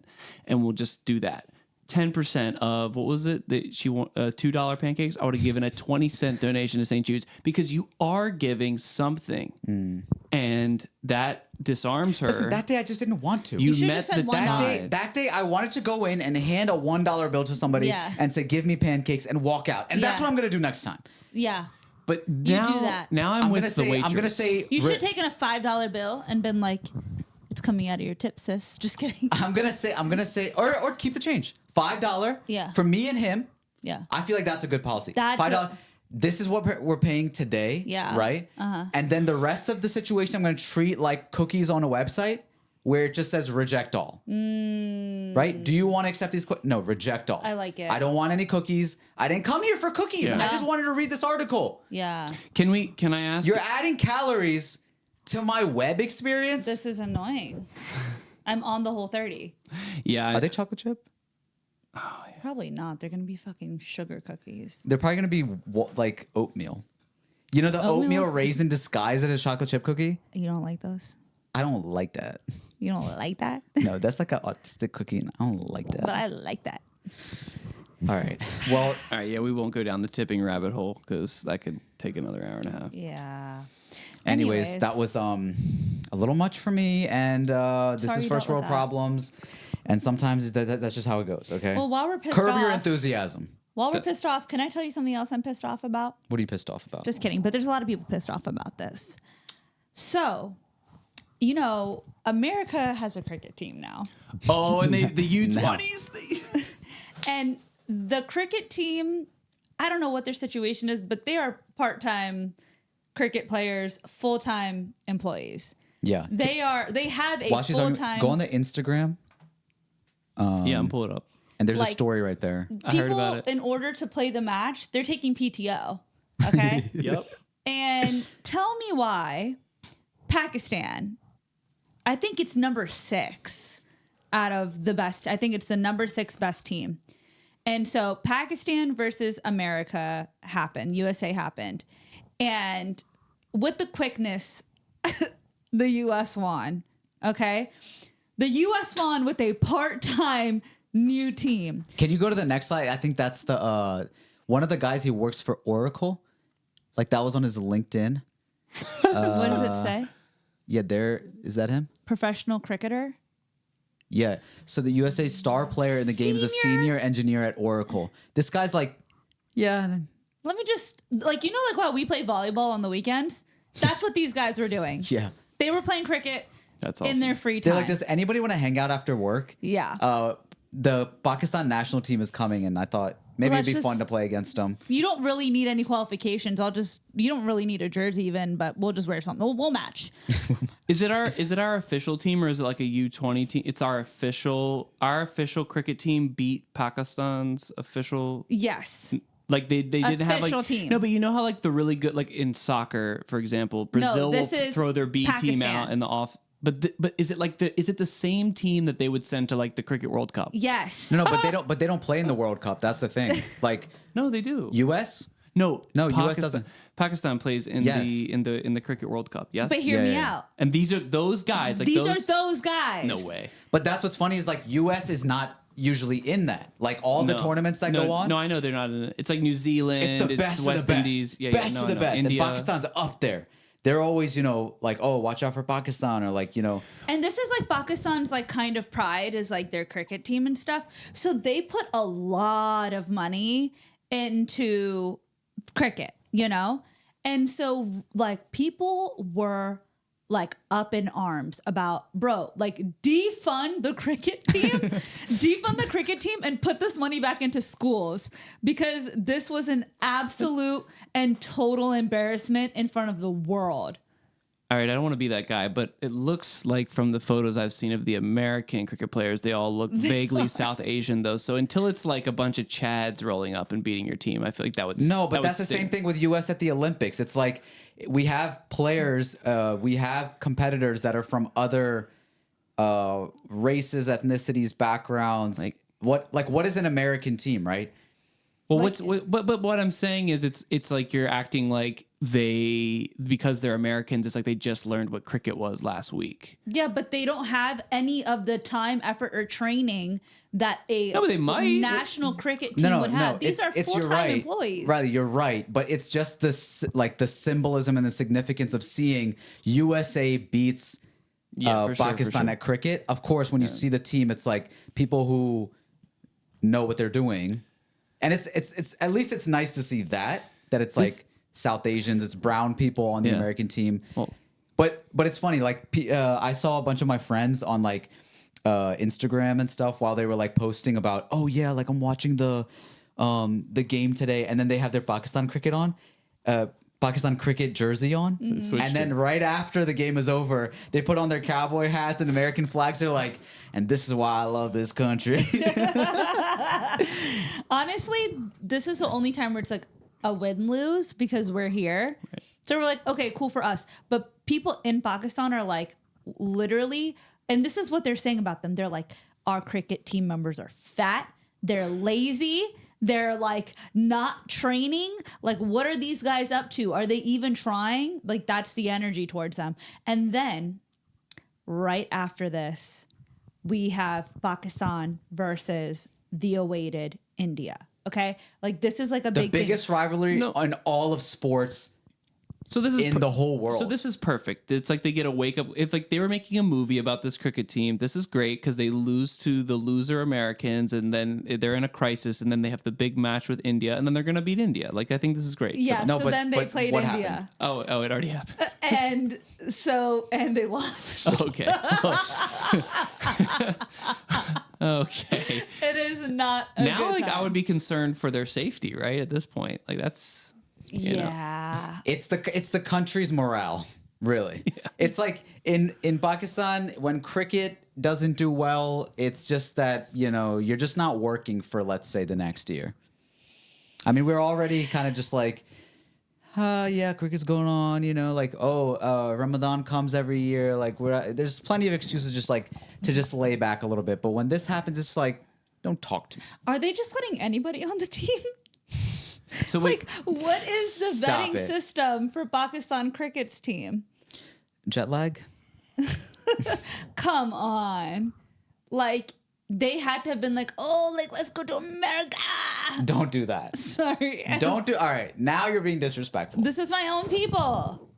and we'll just do that. 10% of what was it that she want $2 pancakes? I would have given a 20-cent donation to St. Jude's because you are giving something, and that disarms her. Listen, that day I just didn't want to. you should've met just said the $1. tithe. That day I wanted to go in and hand a $1 bill to somebody Yeah. and say, "Give me pancakes," and walk out. And that's Yeah. what I'm gonna do next time. yeah. But now, do that. now I'm with the waitress. I'm gonna say. You should have taken a $5 bill and been like, "It's coming out of your tip, sis." Just kidding. I'm gonna say, or keep the change. $5. Yeah. For me and him. Yeah. I feel like that's a good policy. That's $5. This is what we're paying today. Yeah. Right. And then the rest of the situation, I'm gonna treat like cookies on a website where it just says reject all. Right? Do you want to accept these? No, reject all. I like it. I don't want any cookies. I didn't come here for cookies. Yeah. I just wanted to read this article. Yeah. Can I ask? You're adding calories to my web experience. This is annoying. I'm on the whole 30. Yeah. Are they chocolate chip? Probably not. They're going to be fucking sugar cookies. They're probably gonna be like oatmeal. You know the Oatmeal oatmeal is- raisin disguised as a chocolate chip cookie? You don't like those? I don't like that. You don't like that? No, that's like an autistic cookie, and I don't like that. But I like that. All right. Well, All right, yeah, we won't go down the tipping rabbit hole because that could take another hour and a half. Yeah. anyways, that was a little much for me, and this Sorry is you first dealt world with that. problems, and sometimes that's just how it goes. Okay. Well, while we're pissed Curb your off- enthusiasm. While we're pissed off, can I tell you something else I'm pissed off about? What are you pissed off about? Just kidding, but there's a lot of people pissed off about this. So, you know, America has a cricket team now. Oh, and the U20s. And the cricket team, I don't know what their situation is, but they are part-time cricket players, full-time employees. Yeah. They have a While she's talking, full-time. go on the Instagram, Yeah, I'm pulling it up. and there's a Like- story right there. I heard People, about it. in order to play the match, they're taking PTO. Okay. Yep. And tell me why Pakistan, I think it's number 6 out of the best. I think it's the number 6 best team. And so Pakistan versus America happened. USA happened. And with the quickness, the US won. Okay. The US won with a part-time new team. Can you go to the next slide? I think that's the one of the guys who works for Oracle. Like that was on his LinkedIn. What does it say? Yeah, there is that him? Professional cricketer? Yeah. So the USA star player in the game is a senior engineer at Oracle. This guy's like, yeah. Let me just, like, you know, like how we play volleyball on the weekends? That's what these guys were doing. Yeah. They were playing cricket That's awesome. in their free time. They're like, does anybody want to hang out after work? Yeah. The Pakistan national team is coming, and I thought maybe Let's it'd be fun just- to play against them. You don't really need any qualifications. You don't really need a jersey even, but we'll just wear something. We'll match. Is it our official team or is it like a U20 team? It's our official cricket team beat Pakistan's official. Yes. Like they didn't have Official like team. No, but you know how like the really good, like in soccer, for example, Brazil this will is throw their B team Pakistan. out in the off. But is it like is it the same team that they would send to like the Cricket World Cup? Yes. No, but they don't play in the World Cup. That's the thing. Like No, they do. US? No, No, US Pakistan, doesn't. Pakistan plays in Yes. in the Cricket World Cup. Yes, But hear Yeah, me yeah. out. and these are those guys. Like These those, are those guys. No way. But that's what's funny is like US is not usually in that. Like all the No. tournaments that No, go on. No, I know they're not in it. It's like New Zealand. It's the best West of the best. Indies. Yeah, best yeah, no, of the no. best. India. And Pakistan's up there. They're always, like, oh, watch out for Pakistan, or like, And this is like Pakistan's like kind of pride is like their cricket team and stuff. So they put a lot of money into cricket, And so like people were like up in arms about, bro, like defund the cricket team, and put this money back into schools because this was an absolute and total embarrassment in front of the world. all right, I don't want to be that guy, but it looks like from the photos I've seen of the American cricket players, they all look vaguely South Asian, though. So until it's like a bunch of Chads rolling up and beating your team, I feel like that would No, but that would that's the sting. same thing with U.S. at the Olympics. It's like we have players, we have competitors that are from other races, ethnicities, backgrounds. What is an American team, right? Well, Like- but what I'm saying is it's like you're acting like because they're Americans, it's like they just learned what cricket was last week. Yeah, but they don't have any of the time, effort, or training that a No, but they might. national cricket team would have. These are you're full-time right. employees. Riley, you're right, but it's just this like the symbolism and the significance of seeing USA beats Yeah, for sure, Pakistan at cricket. Of course, when you see the team, it's like people who know what they're doing, and it's at least it's nice to see that it's like South Asians, it's brown people on the Yeah. American team. Well- But it's funny. Like I saw a bunch of my friends on like Instagram and stuff while they were like posting about, oh yeah, like I'm watching the game today, and then they have their Pakistan cricket on, Pakistan cricket jersey on, and then right after the game is over, they put on their cowboy hats and American flags. They're like, and this is why I love this country. Honestly, this is the only time where it's like a win-lose because we're here. Right. So we're like, okay, cool for us. But people in Pakistan are like literally, and this is what they're saying about them. They're like, our cricket team members are fat. They're lazy. They're like not training. Like, what are these guys up to? Are they even trying? Like, that's the energy towards them. And then right after this, we have Pakistan versus the awaited India. Okay. Like, this is like a The big biggest rivalry in all of sports. So this is in the whole world. So this is perfect. It's like they get a wake up. If like they were making a movie about this cricket team, this is great because they lose to the loser Americans, and then they're in a crisis, and then they have the big match with India, and then they're gonna beat India. Like I think this is great. Yeah. No, so but- then they but played what India. happened? Oh, it already happened. And they lost. Okay. Okay. It is not a Now, good like I time. would be concerned for their safety, right? At this point, like that's. You know. Yeah. It's the country's morale, really. Yeah. It's like in Pakistan when cricket doesn't do well, it's just that, you're just not working for, let's say, the next year. I mean, we're already kind of just like, yeah, cricket's going on, like, Ramadan comes every year, like there's plenty of excuses just like to just lay back a little bit. But when this happens, it's like, don't talk to me. Are they just letting anybody on the team? So wait, Like, what is the Stop vetting it. system for Pakistan cricket's team? Jet lag? Come on. Like, they had to have been like, oh, like, let's go to America. Don't do that. Sorry. All right, now you're being disrespectful. This is my own people.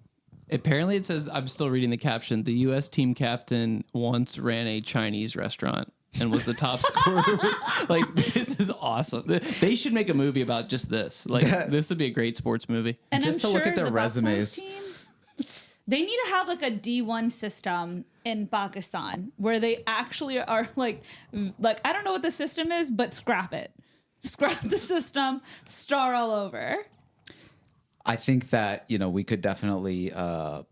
apparently it says, I'm still reading the caption, the U.S. team captain once ran a Chinese restaurant and was the top scorer. Like, this is awesome. They should make a movie about just this. Like, this would be a great sports movie. And Just I'm to look sure at their the Pakistan resumes. team, they need to have like a D1 system in Pakistan where they actually are like I don't know what the system is, but scrap it. Scrap the system, star all over. I think that, we could definitely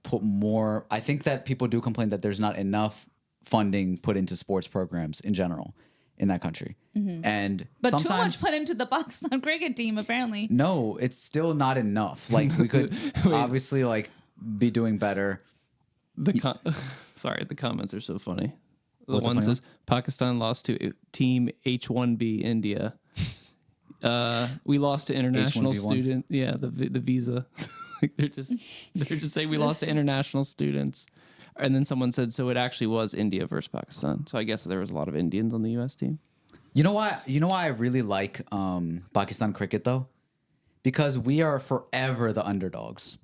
put more. I think that people do complain that there's not enough funding put into sports programs in general in that country. And But too sometimes much put into the Pakistan cricket team, apparently. no, it's still not enough. Like we could obviously like be doing better. Sorry, the comments are so funny. The What's the one funny says Pakistan lost to team H1B India. We lost to international H1B1. student. Yeah, the visa. Like, they're just saying we lost to international students. And then someone said, so it actually was India versus Pakistan. So I guess there was a lot of Indians on the U.S. team. You know why I really like Pakistan cricket though? Because we are forever the underdogs.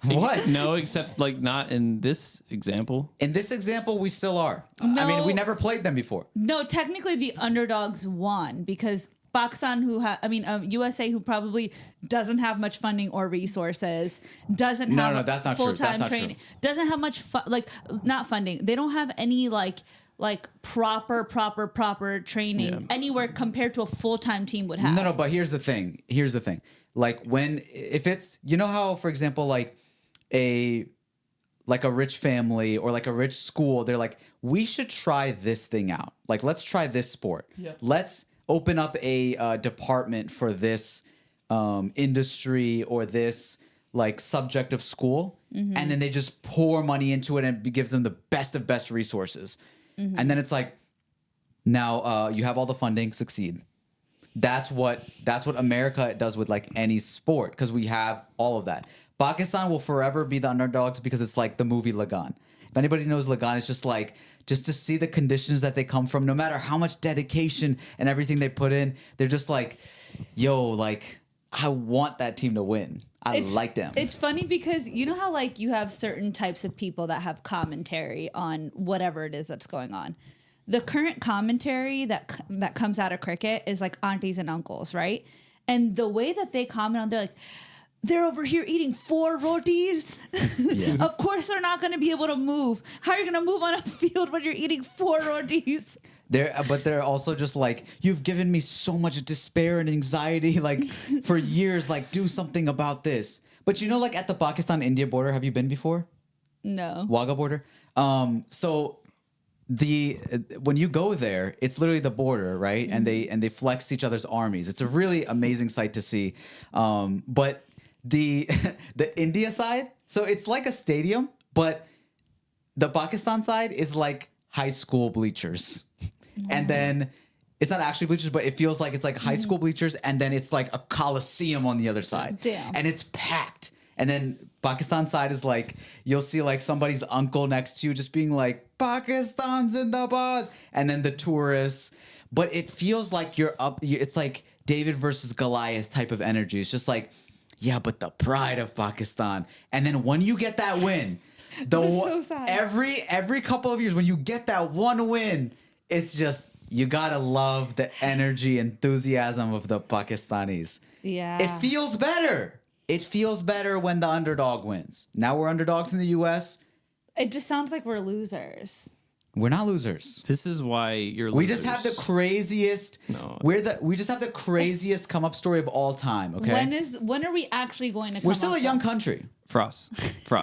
What? No, except like not in this example. In this example, we still are. I mean, we never played them before. No, technically the underdogs won because Pakistan, USA, who probably doesn't have much funding or resources, doesn't have No, that's not true. That's full-time not training, true. doesn't have much not funding. They don't have any like proper training Yeah. anywhere compared to a full-time team would have. No, but here's the thing. Like if it's, you know how, for example, like a rich family or like a rich school, they're like, we should try this thing out. Like, let's try this sport. Yeah. Let's open up a department for this industry or this like subject of school. And then they just pour money into it and it gives them the best of best resources. And then it's like, now you have all the funding, succeed. That's what America does with like any sport, because we have all of that. Pakistan will forever be the underdogs because it's like the movie Lagan. If anybody knows Lagan, it's just like, just to see the conditions that they come from, no matter how much dedication and everything they put in, they're just like, yo, like, I want that team to win. I like them. It's funny because you know how like you have certain types of people that have commentary on whatever it is that's going on. The current commentary that comes out of cricket is like aunties and uncles, right? And the way that they comment on, they're like, they're over here eating 4 rotis. Yeah. Of course they're not going to be able to move. How are you going to move on a field when you're eating 4 rotis? But they're also just like, you've given me so much despair and anxiety, like for years, like do something about this. But you know, like at the Pakistan-India border, have you been before? No. Wagah border. So when you go there, it's literally the border, right? And they flex each other's armies. It's a really amazing sight to see. But the India side, so it's like a stadium, but the Pakistan side is like high school bleachers. And then it's not actually bleachers, but it feels like it's like high school bleachers, and then it's like a coliseum on the other side. Damn. And it's packed. And then Pakistan side is like, you'll see like somebody's uncle next to you just being like, Pakistan Zindabad. And then the tourists. But it feels like you're up. It's like David versus Goliath type of energy. It's just like, yeah, but the pride of Pakistan. And then when you get that win, so sad. every couple of years, when you get that one win, it's just, you gotta love the energy, enthusiasm of the Pakistanis. Yeah. It feels better. It feels better when the underdog wins. Now we're underdogs in the U.S. It just sounds like we're losers. We're not losers. This is why you're. We just have the craziest. No. We just have the craziest come up story of all time. Okay. When are we actually going to? We're still a young country. Frost.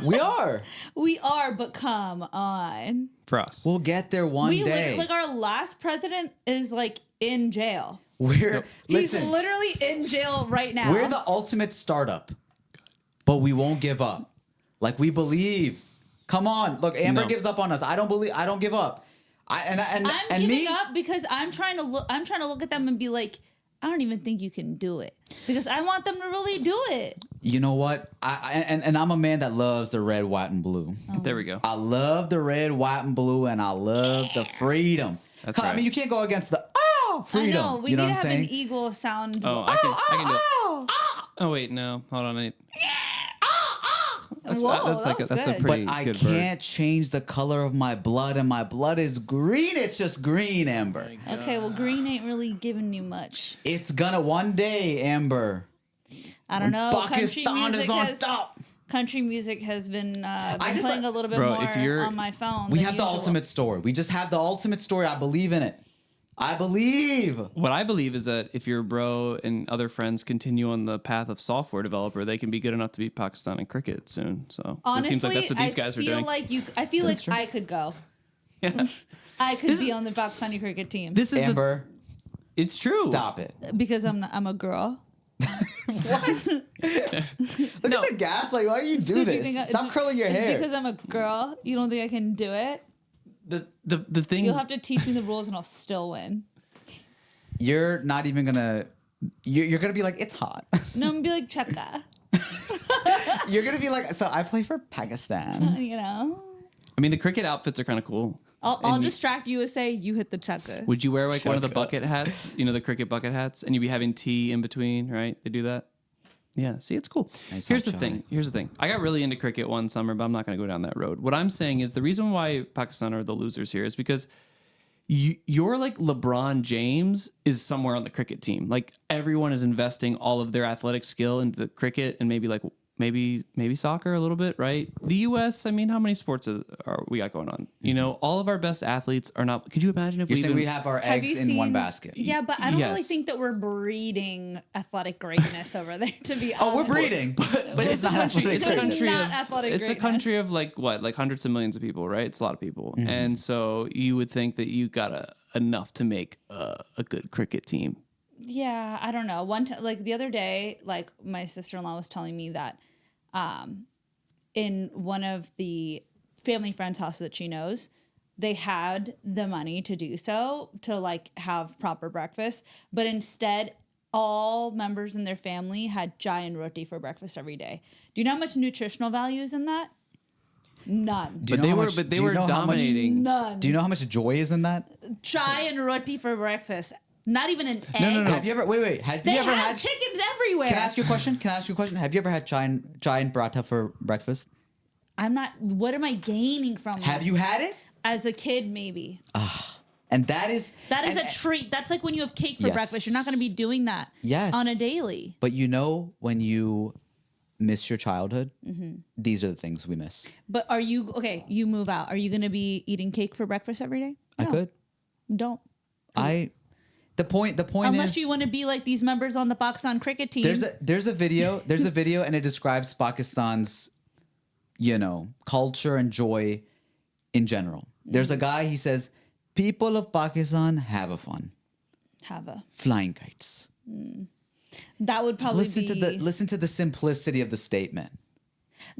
We are. We are, but come on. Frost. We'll get there one day. Like our last president is like in jail. He's He's literally in jail right now. We're the ultimate startup, but we won't give up. Like, we believe. Come on, look, Amber gives up on us. I don't give up. I'm giving up because I'm trying to look at them and be like, I don't even think you can do it, because I want them to really do it. You know what? I'm a man that loves the red, white, and blue. Oh. There we go. I love the red, white, and blue, and I love the freedom. That's right. I mean, you can't go against the freedom. I know. We you know need what to I'm have saying? an eagle sound. Oh, I can do it. Oh wait, no, hold on. Whoa, That's a good. pretty But I good can't change the color of my blood, and my blood is green. It's just green, Amber. Okay, well, green ain't really giving you much. It's gonna one day, Amber. I don't know. Pakistan is on top. Country music has been just, playing a little bit Bro, more if you're- on my phone. We than have the usual. ultimate story. We just have the ultimate story. I believe in it. I believe. What I believe is that if your bro and other friends continue on the path of software developer, they can be good enough to beat Pakistan in cricket soon. So Honestly, it seems like that's what these guys are doing. I feel That's like true. I could go. Yeah. I could be on the Pakistani cricket team This is Amber, it's true. stop it. because I'm a girl. What? Look at the gas. Like, why do you do You this? think Stop curling your it's hair. because I'm a girl. You don't think I can do it? The thing. You'll have to teach me the rules and I'll still win. You're not even gonna. You're gonna be like, it's hot. No, I'm gonna be like Chaka. You're gonna be like, so I play for Pakistan. You know, I mean, the cricket outfits are kind of cool. I'll distract USA. You hit the Chaka. Would you wear like one of the Shut up. bucket hats? You know, the cricket bucket hats, and you'd be having tea in between, right? They do that. Yeah, see, it's cool. Nice Here's the hot thing. Here's the thing. I got really into cricket one summer, but I'm not going to go down that road. What I'm saying is the reason why Pakistan are the losers here is because you're like LeBron James is somewhere on the cricket team. Like everyone is investing all of their athletic skill into the cricket and maybe like maybe soccer a little bit, right? The U.S. I mean, how many sports are we got going on? You know, all of our best athletes are not. Could you imagine if You're saying we have our eggs in one basket? Yeah, but I don't really Yes. think that we're breeding athletic greatness over there. To be honest, Oh, we're breeding, But it's not athletic It's a greatness. country not athletic it's a greatness. country of like hundreds of millions of people, right? It's a lot of people, and so you would think that you got enough to make a good cricket team. Yeah, I don't know. One time, like the other day, like my sister-in-law was telling me that in one of the family friends' houses that she knows, they had the money to do so, to like have proper breakfast, but instead all members in their family had giant roti for breakfast every day. Do you know how much nutritional value is in that? None. Do you But know they how were, much- but they do you were know how much- dominating. None. Do you know how much joy is in that? Giant roti for breakfast. Not even an egg. no. Have you ever Have They you ever have had? chickens everywhere. Can I ask you a question? Have you ever had giant paratha for breakfast? I'm not. What am I gaining from Have it? you had it? As a kid, maybe. And that is A treat. That's like when you have cake for Yes. breakfast. You're not going to be doing that Yes. on a daily. But you know, when you miss your childhood, Mm-hmm. these are the things we miss. But are you okay? You move out. Are you going to be eating cake for breakfast every day? I No, could. Don't. The point Unless is you want to be like these members on the Pakistan cricket team. there's a video and it describes Pakistan's culture and joy in general. There's a guy, he says, people of Pakistan have a fun have a. flying kites. That would probably Listen to the simplicity of the statement.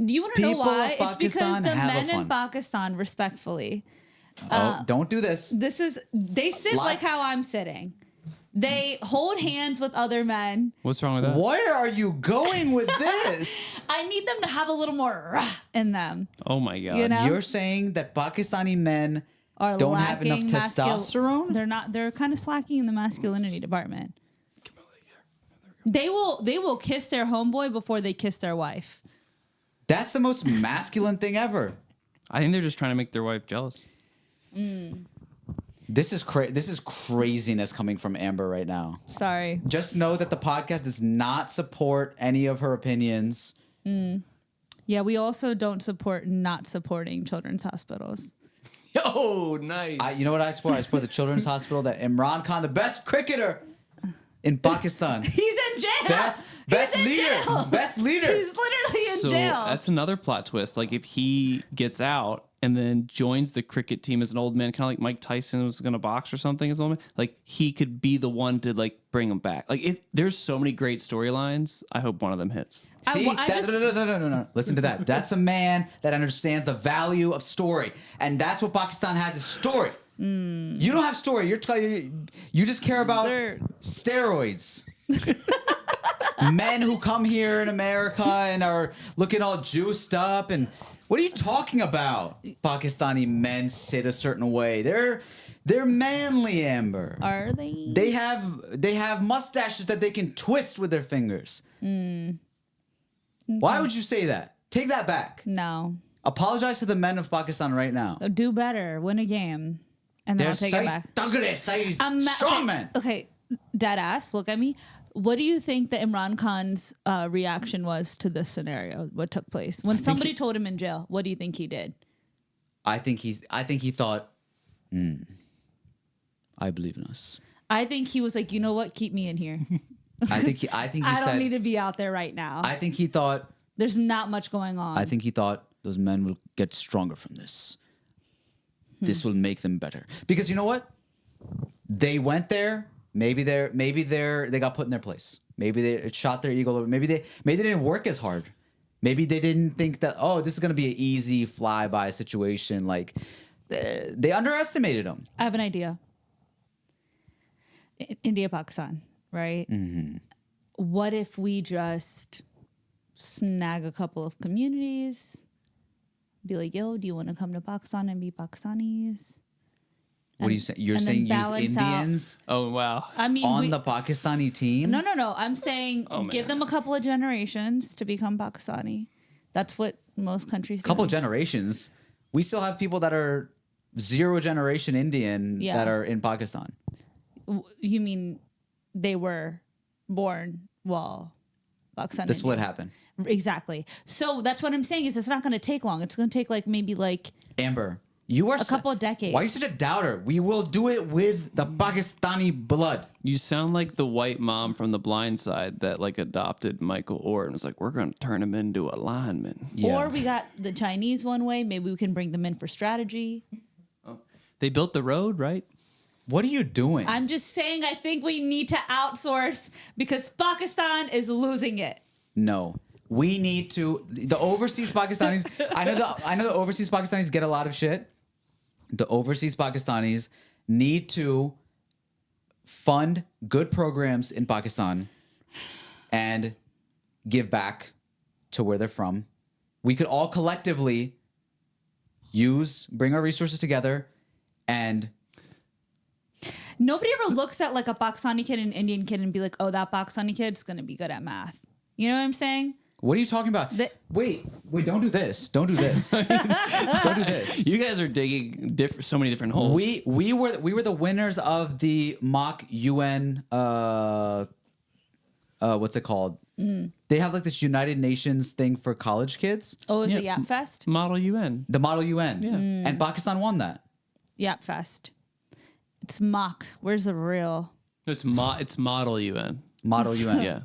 Do you want to know people of why? It's because Pakistan the have a men in fun. Pakistan, respectfully, Don't do this. they sit Li- like how I'm sitting. They hold hands with other men. What's wrong with that? Where are you going with this? I need them to have a little more rah in them. Oh my god! You know? You're saying that Pakistani men Are don't have enough lacking testosterone? They're not. They're kind of slacking in the masculinity department. They will kiss their homeboy before they kiss their wife. That's the most masculine thing ever. I think they're just trying to make their wife jealous. This is craziness coming from Amber right now. Sorry. Just know that the podcast does not support any of her opinions. Yeah, we also don't support not supporting children's hospitals. Oh, nice. You know what I support? I support the Children's Hospital that Imran Khan, the best cricketer in Pakistan. He's in jail. Best He's in leader. jail. Best leader. He's literally in So jail. that's another plot twist. Like if he gets out and then joins the cricket team as an old man, kind of like Mike Tyson was going to box or something as an old man, like he could be the one to like bring him back. Like there's so many great storylines. I hope one of them hits. See, I just- no. Listen to that. That's a man that understands the value of story, and that's what Pakistan has is story. You don't have story. You just care about They're- steroids. Men who come here in America and are looking all juiced up, and what are you talking about? Pakistani men sit a certain way. They're manly, Amber. Are they? They have mustaches that they can twist with their fingers. Why would you say that? Take that back. No. Apologize to the men of Pakistan right now. Do better. Win a game. And then I'll take it back. Strong man. Okay, dead ass, look at me. What do you think that Imran Khan's reaction was to this scenario? What took place when somebody told him in jail? What do you think he did? I think he thought, I believe in us. I think he was like, you know what? Keep me in here. I think he I said, don't need to be out there right now. I think he thought, There's not much going on. I think he thought those men will get stronger from this. This will make them better. Because you know what? They went there. Maybe they got put in their place. Maybe it shot their ego. Maybe they didn't work as hard. Maybe they didn't think that, oh, this is gonna be an easy flyby situation. Like they underestimated them. I have an idea. India, Pakistan, right? Mm-hmm. What if we just snag a couple of communities? Be like, yo, do you want to come to Pakistan and be Pakistanis? What are you saying? You're and then saying use balance out- Indians Oh wow. I mean, on the Pakistani team? no. I'm saying Oh, give man. them a couple of generations to become Pakistani. That's what most countries do. Couple of generations. We still have people that are 0 generation Indian Yeah. that are in Pakistan. You mean they were born while Pakistan. The split India. happened. Exactly. So that's what I'm saying is it's not going to take long. It's going to take like maybe like Amber, you are a couple of decades. Why are you such a doubter? We will do it with the Pakistani blood. You sound like the white mom from The Blind Side that like adopted Michael Orr and was like, we're going to turn him into a lineman. Yeah. Or we got the Chinese one way. Maybe we can bring them in for strategy. They built the road, right? What are you doing? I'm just saying I think we need to outsource because Pakistan is losing it. No. We need to the overseas Pakistanis. I know the overseas Pakistanis get a lot of shit. The overseas Pakistanis need to fund good programs in Pakistan and give back to where they're from. We could all collectively bring our resources together and Nobody ever looks at like a Pakistani kid and an Indian kid and be like, oh, that Pakistani kid's going to be good at math. You know what I'm saying? what are you talking about? Wait, don't do this. Don't do this. Don't do this. You guys are digging so many different holes. We were the winners of the mock UN what's it called? They have like this United Nations thing for college kids. Oh, is Yep. it Yap Fest? Model UN. The Model UN. Yeah. And Pakistan won that. Yap Fest. It's mock. Where's the real? It's Model UN. Model UN. Yeah.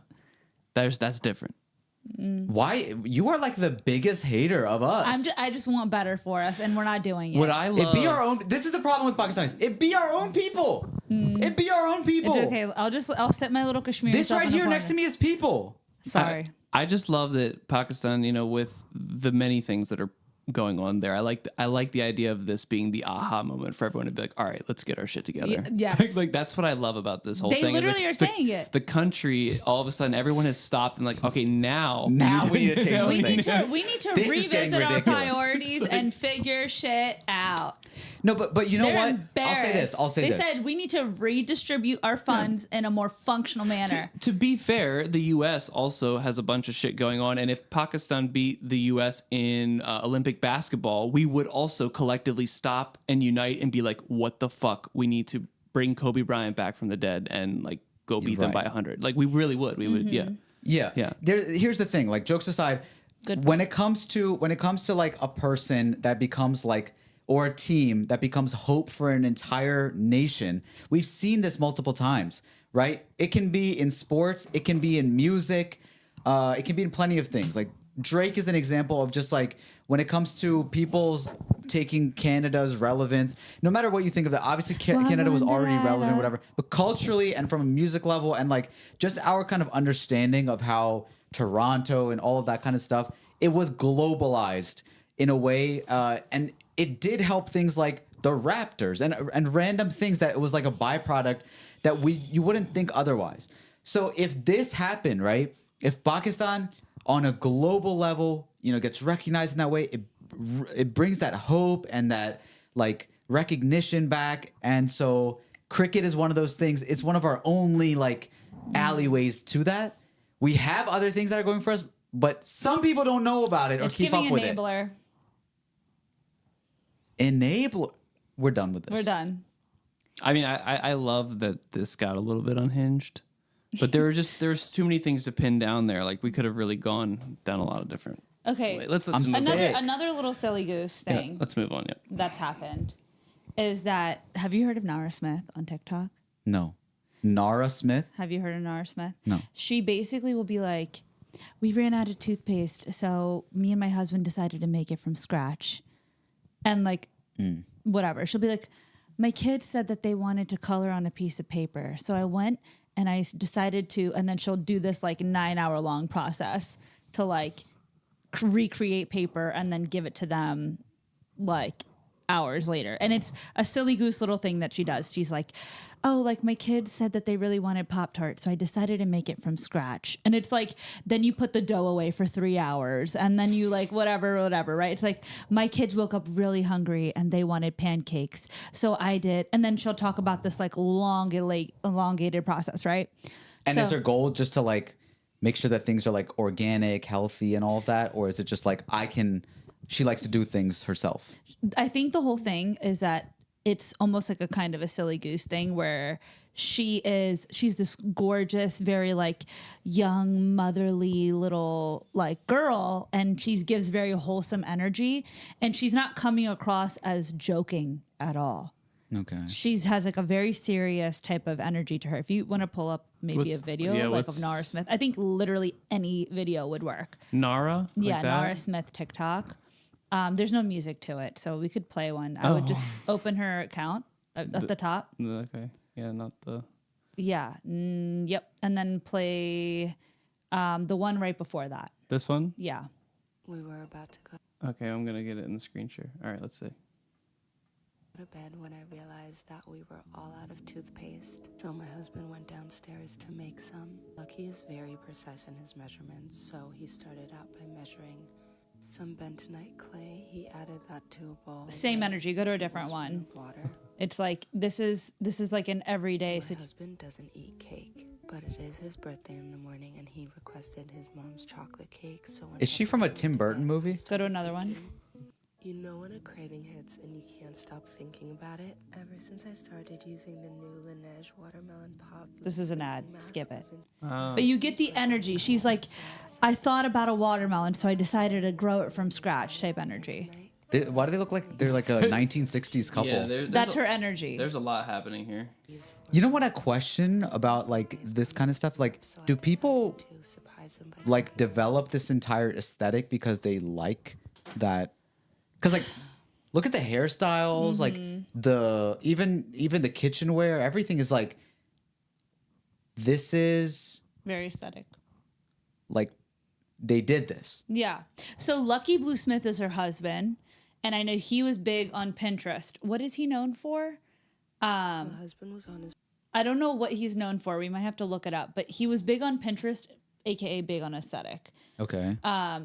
That's different. Why? You are like the biggest hater of us. I just want better for us, and we're not doing it. What I love. It be our own. This is the problem with Pakistanis. It be our own people. It be our own people. It's okay. I'll set my little Kashmir. This right here next to me is people. Sorry. I just love that Pakistan, with the many things that are going on there. I like the idea of this being the aha moment for everyone to be like, all right, let's get our shit together. Yes. like that's what I love about this whole They thing. literally is, are like, saying it. The country, all of a sudden, everyone has stopped and like, okay, now we need to change we something. need to This is getting revisit our ridiculous. priorities and figure shit out. No, but you know They're what? embarrassed. I'll say this. They said we need to redistribute our funds in a more functional manner. To be fair, the U.S. also has a bunch of shit going on, and if Pakistan beat the U.S. in Olympic basketball, we would also collectively stop and unite and be like, "What the fuck? We need to bring Kobe Bryant back from the dead and like go beat them by 100." Like we really would. We would, yeah. Yeah. Here's the thing. Like jokes aside, Good when it comes to like a person that becomes like or a team that becomes hope for an entire nation, we've seen this multiple times, right? It can be in sports, it can be in music, it can be in plenty of things. Like Drake is an example of just like when it comes to people's taking Canada's relevance, no matter what you think of that, obviously Canada was already relevant, whatever, but culturally and from a music level and like just our kind of understanding of how Toronto and all of that kind of stuff, it was globalized in a way, and it did help things like the Raptors and random things that it was like a byproduct that you wouldn't think otherwise. So if this happened, right? If Pakistan on a global level, gets recognized in that way, it brings that hope and that like recognition back. And so cricket is one of those things. It's one of our only like alleyways to that. We have other things that are going for us, but some people don't know about it or It's keep giving up with enabler. Enabler. We're done with this. We're done. I mean, I love that this got a little bit unhinged, but there's too many things to pin down there. Like we could have really gone down a lot of different. Okay. Wait, let's I'm move on. sick. Another little silly goose Yeah, thing let's move on. Yeah. that's happened is that have you heard of Nara Smith on TikTok? No. Nara Smith? Have you heard of Nara Smith? No. She basically will be like, we ran out of toothpaste, so me and my husband decided to make it from scratch. And like, whatever. She'll be like, my kids said that they wanted to color on a piece of paper. So I went and I decided to, and then she'll do this like 9-hour long process to like recreate paper and then give it to them like hours later. And it's a silly goose little thing that she does. She's like, oh, like my kids said that they really wanted Pop-Tarts, so I decided to make it from scratch. And it's like, then you put the dough away for 3 hours and then you like whatever, right? It's like, my kids woke up really hungry and they wanted pancakes, so I did. And then she'll talk about this like elongated process, right? And So- is her goal just to like make sure that things are like organic, healthy, and all of that? Or is it just like she likes to do things herself? I think the whole thing is that it's almost like a kind of a silly goose thing where she's this gorgeous, very like young, motherly little like girl, and she gives very wholesome energy, and she's not coming across as joking at all. Okay. She has like a very serious type of energy to her. If you want to pull up maybe a video of Nara Smith, I think literally any video would work. Nara? Yeah, Nara Smith TikTok. There's no music to it, so we could play one. I would just open her account at the top. Okay. Yeah, not the... Yeah. Yep. And then play the one right before that. This one? Yeah. We were about to go Okay, I'm going to get it in the screen share. All right, let's see. to bed when I realized that we were all out of toothpaste. So my husband went downstairs to make some. Lucky is very precise in his measurements, so he started out by measuring some bentonite clay. He added that to a bowl. Same energy. Go to a different one. Water. It's like this is like an everyday. My husband doesn't eat cake, but it is his birthday in the morning, and he requested his mom's chocolate cake. So when Is she from a Tim Burton movie? Go to another one. You know when a craving hits and you can't stop thinking about it? Ever since I started using the new Laneige watermelon pop. This is an ad. Skip it. Oh. But you get the energy. She's like, I thought about a watermelon, so I decided to grow it from scratch type energy. Why do they look like they're like a 1960s couple? Yeah, That's her energy. There's a lot happening here. You know what I question about like this kind of stuff? Like, do people like develop this entire aesthetic because they like that? Because like, look at the hairstyles, like the even the kitchenware, everything is like. This is Very aesthetic. like, they did this. Yeah. So Lucky Blue Smith is her husband, and I know he was big on Pinterest. What is he known for? My husband was on his. I don't know what he's known for. We might have to look it up. But he was big on Pinterest, aka big on aesthetic. Okay.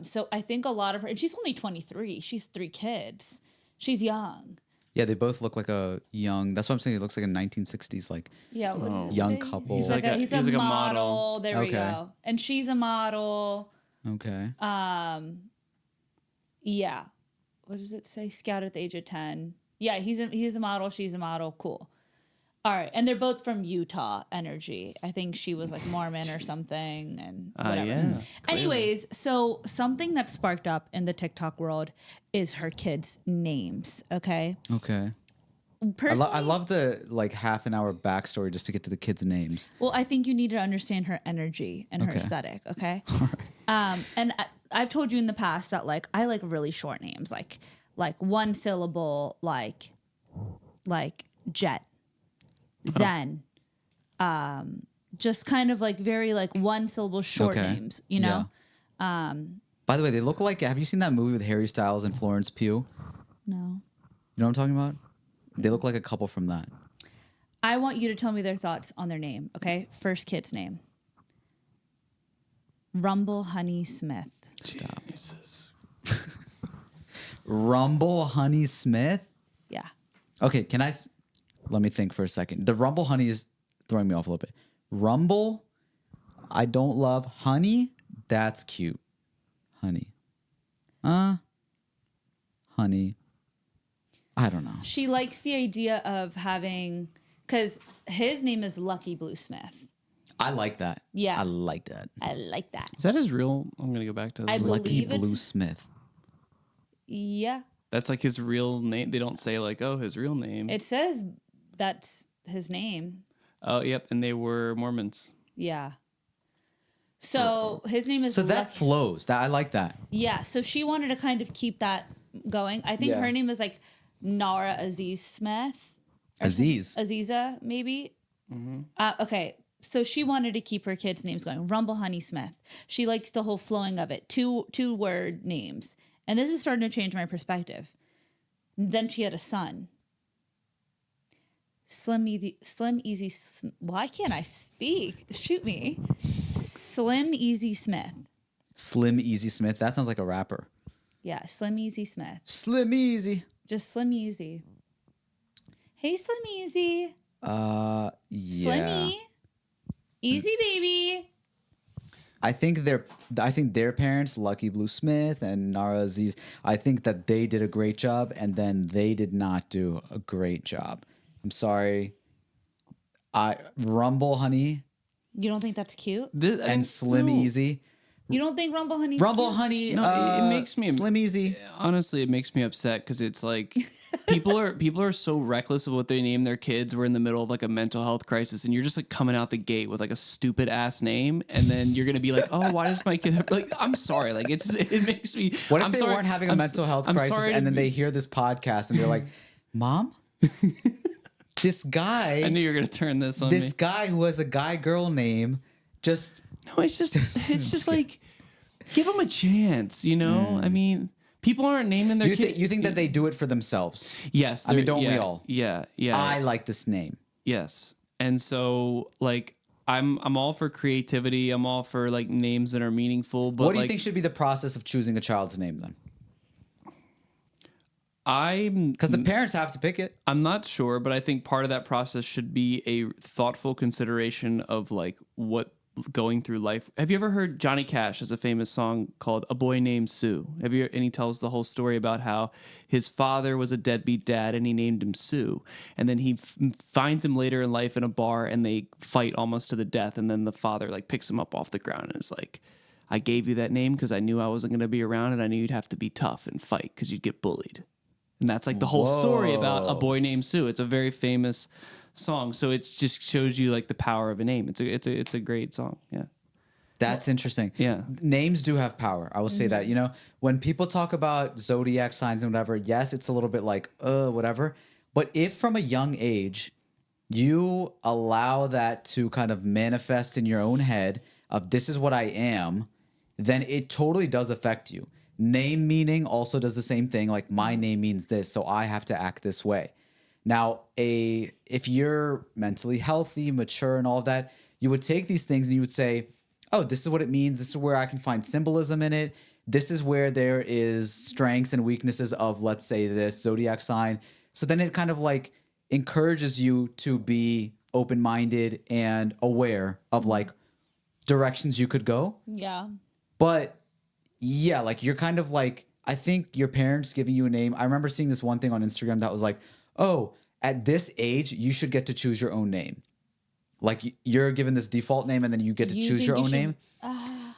So I think a lot of her, and she's only 23. She's 3 kids. She's young. Yeah, they both look like a young. That's what I'm saying. It looks like a 1960s like Yeah, what does it young say? couple. He's like a- he's he's a like a model. model. There we Okay. go. And she's a model. Okay. Yeah. What does it say? Scout at the age of 10. Yeah, he's a model. She's a model. Cool. All right. And they're both from Utah energy. I think she was like Mormon or something and whatever. Yeah. Anyways, so something that sparked up in the TikTok world is her kids' names. Okay. Okay. Personally, I love the like half an hour backstory just to get to the kids' names. well, I think you need to understand her energy and her Okay. aesthetic. Okay. And I've told you in the past that like I like really short names, like one syllable, like Jet, Zen, just kind of like very like one syllable short Okay. names, you know? By the way, they look like. Have you seen that movie with Harry Styles and Florence Pugh? No. You know what I'm talking about? They look like a couple from that. I want you to tell me their thoughts on their name. Okay. First kid's name. Rumble Honey Smith. Stop. Rumble Honey Smith. Yeah. Okay, let me think for a second. The Rumble Honey is throwing me off a little bit. Rumble, I don't love. Honey, that's cute. Honey. Honey. I don't know. She likes the idea of having, because his name is Lucky Blue Smith. I like that. Yeah. I like that. I like that. Is that his real? I'm going to go back to I the Lucky believe it's- Blue Smith. Yeah. That's like his real name. They don't say like, oh, his real name. It says that's his name. Oh, yep. And they were Mormons. Yeah. So his name is So that Lucky. flows. That I like that. Yeah. So she wanted to kind of keep that going. I think Yeah. her name is like Nara Aziz Smith. Or Aziz. Aziza, maybe. Okay. So she wanted to keep her kids' names going. Rumble Honey Smith. She likes the whole flowing of it. Two word names. And this is starting to change my perspective. Then she had a son. Slim Easy. Why can't I speak? Shoot me. Slim Easy Smith. Slim Easy Smith. That sounds like a rapper. Yeah, Slim Easy Smith. Slim Easy. Just Slim Easy. Hey, Slim Yeah. Slimmy. Easy, baby. I think their parents, Lucky Blue Smith and Nara Aziz, I think that they did a great job, and then they did not do a great job. I'm sorry. Rumble Honey You don't think that's cute? and Slim Easy. You don't think Rumble Honey's Rumble cute? Honey. No, it makes me Slim Easy. Honestly, it makes me upset because it's like people are so reckless of what they name their kids. We're in the middle of like a mental health crisis, and you're just like coming out the gate with like a stupid ass name, and then you're gonna be like, oh, why does my kid have, like? I'm sorry, like it makes me. What if I'm they sorry, weren't having a mental health I'm crisis, sorry and to then they be- hear this podcast and they're like, "Mom, this guy, I knew you were gonna turn this on me. this guy who has a guy-girl name, just." No, it's just like give them a chance, you know? I mean, people aren't naming their kids. You think that they do it for themselves? Yes. I mean, they're- don't we yeah, all? Yeah. I like this name. Yes. And so like I'm all for creativity. I'm all for like names that are meaningful. But What do you like, think should be the process of choosing a child's name then? Because the parents have to pick it. I'm not sure, but I think part of that process should be a thoughtful consideration of like what going through life. Have you ever heard Johnny Cash has a famous song called A Boy Named Sue? And he tells the whole story about how his father was a deadbeat dad and he named him Sue. And then he finds him later in life in a bar and they fight almost to the death. And then the father like picks him up off the ground and is like, I gave you that name because I knew I wasn't going to be around and I knew you'd have to be tough and fight because you'd get bullied. And that's like the whole story about A Boy Named Sue. It's a very famous song, so it just shows you like the power of a name. It's a great song. Yeah, That's interesting. Yeah. Names do have power. I will say that. You know, when people talk about zodiac signs and whatever, yes, it's a little bit like, whatever. But if from a young age you allow that to kind of manifest in your own head of this is what I am, then it totally does affect you. Name meaning also does the same thing. Like my name means this, so I have to act this way. Now, if you're mentally healthy, mature, and all of that, you would take these things and you would say, oh, this is what it means. This is where I can find symbolism in it. This is where there is strengths and weaknesses of, let's say, this zodiac sign. So then it kind of like encourages you to be open-minded and aware of like directions you could go. Yeah. But yeah, like you're kind of like, I think your parents giving you a name. I remember seeing this one thing on Instagram that was like, oh, at this age, you should get to choose your own name. Like you're given this default name and then you get to choose your own name.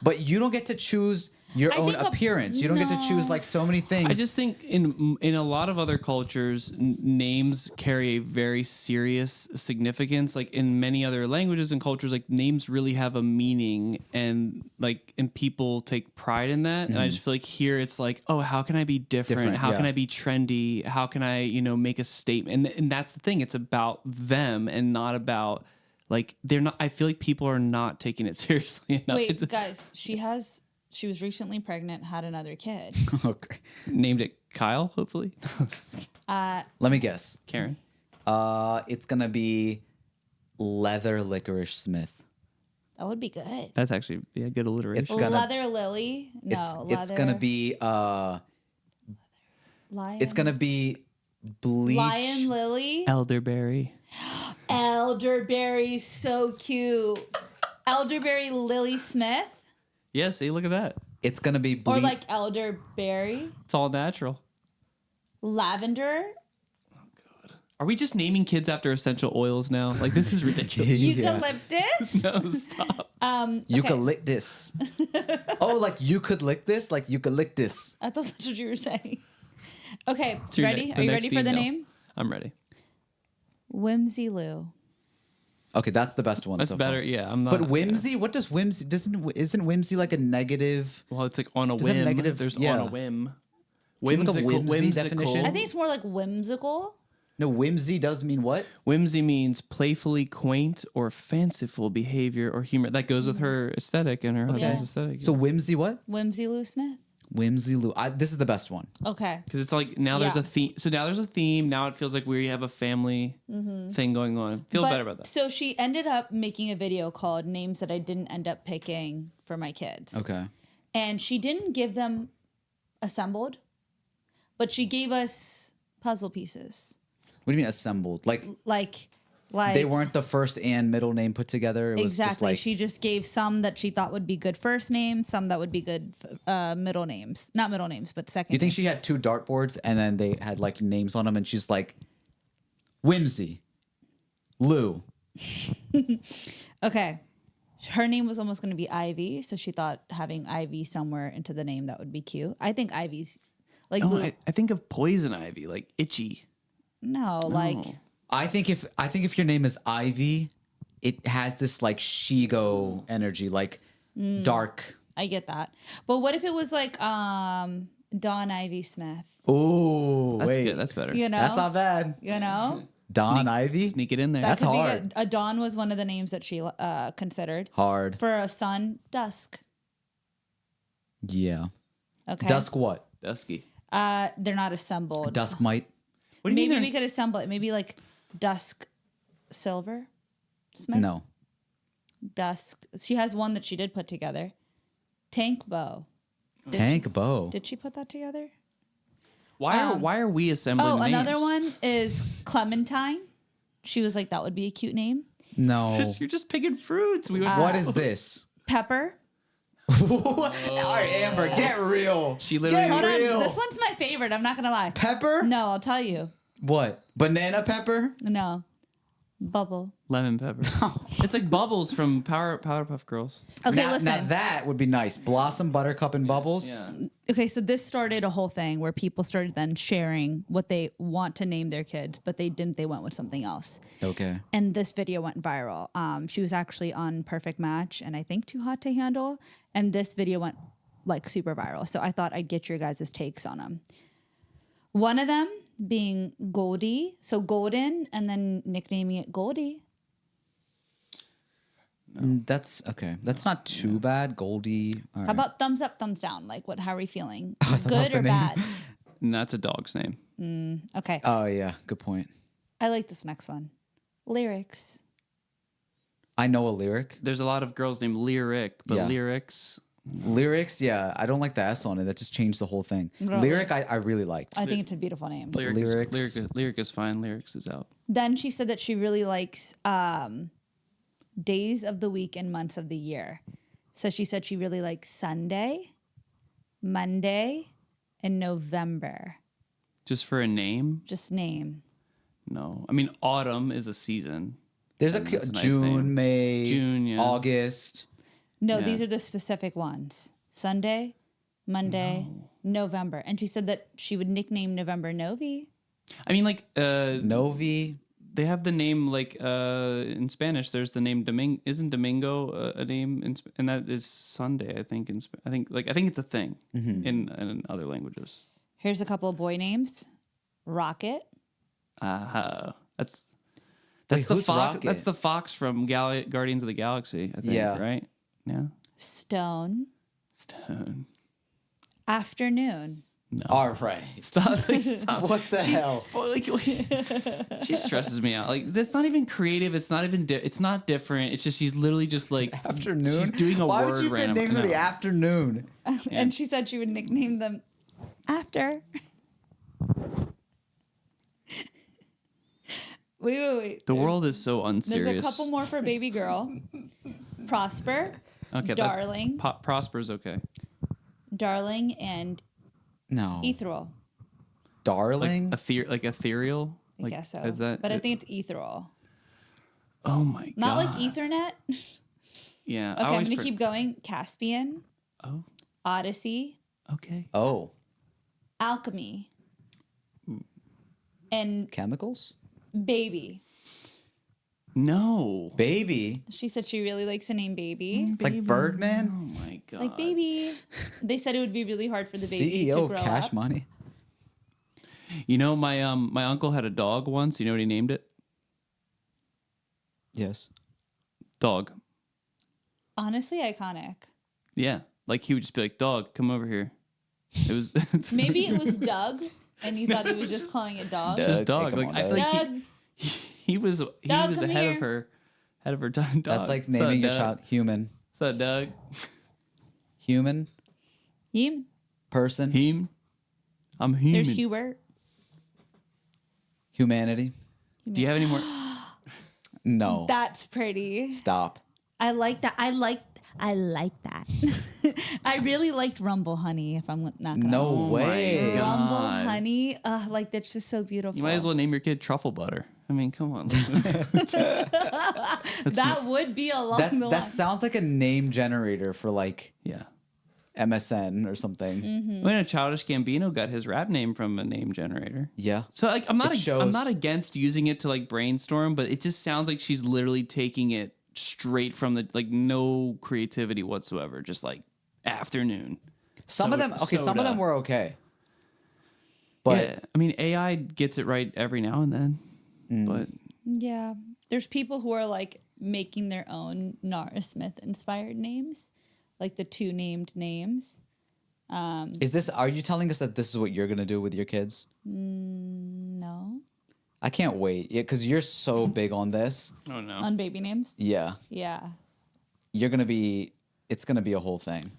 But you don't get to choose your own appearance. You don't get to choose like so many things. I just think in a lot of other cultures, names carry a very serious significance. Like in many other languages and cultures, like names really have a meaning, and people take pride in that. And I just feel like here it's like, oh, how can I be different? How can I be trendy? How can I, make a statement? And that's the thing. It's about them and not about like they're not. I feel like people are not taking it seriously enough. Wait, guys, she was recently pregnant, had another kid. Okay. Named it Kyle, hopefully. Let me guess. Karen. It's gonna be Leather Licorice Smith. That would be good. That's actually good alliteration. It's gonna Leather Lily? No, it's gonna be Lion. it's gonna be Bleach. Lion Lily? Elderberry. Elderberry, so cute. Elderberry Lily Smith? Yeah, see, look at that. It's gonna be Bleach. Or like elderberry? It's all natural. Lavender? Are we just naming kids after essential oils now? Like, this is ridiculous. Eucalyptus? No, stop. You okay. could lick this. Oh, like you could lick this? Like you could lick this. I thought that's what you were saying. Okay, It's your ready? the Are you next ready for the email. name? I'm ready. Whimsy Lou. Okay, that's the best one. That's so better. far. Yeah, I'm not. But whimsy, what does whimsy? Isn't whimsy like a negative? Well, it's like on a Does it whim. negative- There's yeah. on a whim. you have Whimsical. like a whimsy Whimsical. definition? I think it's more like whimsical. No, whimsy does mean what? Whimsy means playfully quaint or fanciful behavior or humor. That goes with her aesthetic and her husband's aesthetic. So whimsy what? Whimsy Lou Smith. Whimsy Lou. This is the best one. Okay. because it's like now there's Yeah. a theme. So now there's a theme. Now it feels like we have a family thing going on. Feel better about that. So she ended up making a video called Names That I Didn't End Up Picking for My Kids. Okay. And she didn't give them assembled, but she gave us puzzle pieces. What do you mean assembled? Like Like Like They weren't the first and middle name put together. It was exactly. just like She just gave some that she thought would be good first names, some that would be good middle names. Not middle names, but second. you think names. she had 2 dartboards and then they had like names on them and she's like Whimsy, Lou. Okay. Her name was almost going to be Ivy, so she thought having Ivy somewhere into the name that would be cute. I think Ivy's like Oh, Lou. I think of poison ivy, like itchy. No, like I think if your name is Ivy, it has this like Shigo energy, like dark. I get that. But what if it was like Dawn Ivy Smith? Ooh, That's wait, good. That's better. You know? that's not bad. You know? Dawn Ivy, Sneak it in there. That's Could be hard. A Dawn was one of the names that she considered. hard. For a son, Dusk. Yeah, Okay. dusk what? Dusky. They're not assembled. Dusk might. What do you Maybe mean? we could assemble it. Maybe like Dusk Silver Smith. No, Dusk. She has one that she did put together. Tank Bow. Tank Bow. Did she put that together? Why are we assembling? Oh, names? another one is Clementine. She was like, that would be a cute name. No. You're just picking fruits. We would. What is this? Pepper. All right, Amber, get real. She literally. Hold on. Real. This one's my favorite. I'm not going to lie. Pepper? No, I'll tell you. What? Banana pepper? No. Bubble. Lemon pepper. It's like Bubbles from Powerpuff Girls. Okay, now, listen. now that would be nice. Blossom, Buttercup, and Bubbles. Yeah. Okay, so this started a whole thing where people started then sharing what they want to name their kids, but they didn't. They went with something else. Okay. And this video went viral. She was actually on Perfect Match and I think Too Hot to Handle. And this video went like super viral. So I thought I'd get your guys' takes on them. One of them being Goldie. So Golden and then nicknaming it Goldie. That's okay. That's not too bad. Goldie. All How right. about thumbs up, thumbs down? Like what? How are we feeling? that was Good the or name. bad? And that's a dog's name. Okay. Oh yeah, good point. I like this next one. Lyrics. I know a lyric. There's a lot of girls named Lyric, but Yeah. lyrics. Lyrics, yeah. I don't like the S on it. That just changed the whole thing. Really? Lyric, I really liked. I think it's a beautiful name. Lyric is fine. Lyrics is out. Then she said that she really likes days of the week and months of the year. So she said she really likes Sunday, Monday, and November. Just for a name? Just name. No. I mean, autumn is a season. There's That's a nice June, name. May, June, yeah. August. No, Yeah. these are the specific ones. Sunday, Monday, November. And she said that she would nickname November Novi. I mean, like, Novi. they have the name, like, in Spanish, there's the name Domingo. Isn't Domingo a name? And that is Sunday, I think. I think it's a thing in other languages. Here's a couple of boy names. Rocket. That's Wait, the who's fox. Rocket? That's the fox from Guardians of the Galaxy. I think. Yeah. Right. Yeah. Stone. Stone. Afternoon. No. All right. Stop. Stop. What the hell? She stresses me out. Like that's not even creative. It's not even. It's not different. It's just she's literally just like Afternoon. She's doing a Why word would you pick random. names for No. the afternoon? And she said she would nickname them after. Wait. The world is so unserious. There's a couple more for baby girl. Prosper, Okay, Darling. Prosper's okay. Darling, and No. Ethereal. Darling. Like ethereal. I Like, guess so. Is that? But I think it's ethereal. Oh my god. Not like Ethernet. Yeah. Okay, I'm going to keep going. Caspian, Oh. Odyssey, Okay. Oh, Alchemy, and chemicals. Baby. No. Baby. She said she really likes the name Baby. Like Birdman. Oh my god. Like Baby. They said it would be really hard for the baby to CEO of grow Cash up. Money. You know, my uncle had a dog once. You know what he named it? Yes. Dog. Honestly, iconic. Yeah. Like he would just be like, "Dog, come over here." It was it's Maybe it was Doug, and you thought he was just calling it Dog. just Doug, dog. hey, Like come I on, feel Doug. like he was Doug, ahead come of here. her. Ahead of her dog. That's like What's up, naming your Doug? child human. What's up, Doug? Human. Him. Person. Him. I'm human. There's Hubert. Humanity. Do you have any more? No. That's pretty. Stop. I like that. I like that. I really liked Rumble Honey, if I'm not gonna No Oh my way. God. Rumble Honey. Like that's just so beautiful. You might as well name your kid Truffle Butter. I mean, come on. That would be along the That line. sounds like a name generator for like Yeah. MSN or something. Mm-hmm. When a Childish Gambino got his rap name from a name generator. Yeah. So like I'm It shows- not against using it to like brainstorm, but it just sounds like she's literally taking it straight from the like no creativity whatsoever, just like afternoon. Some of them some of them were okay. But yeah, I mean AI gets it right every now and then. But Yeah. There's people who are like making their own Nara Smith inspired names, like the 2 named names. are you telling us that this is what you're going to do with your kids? No. I can't wait. Yeah, cuz you're so big on this. oh no. On baby names? Yeah. Yeah. It's going to be a whole thing.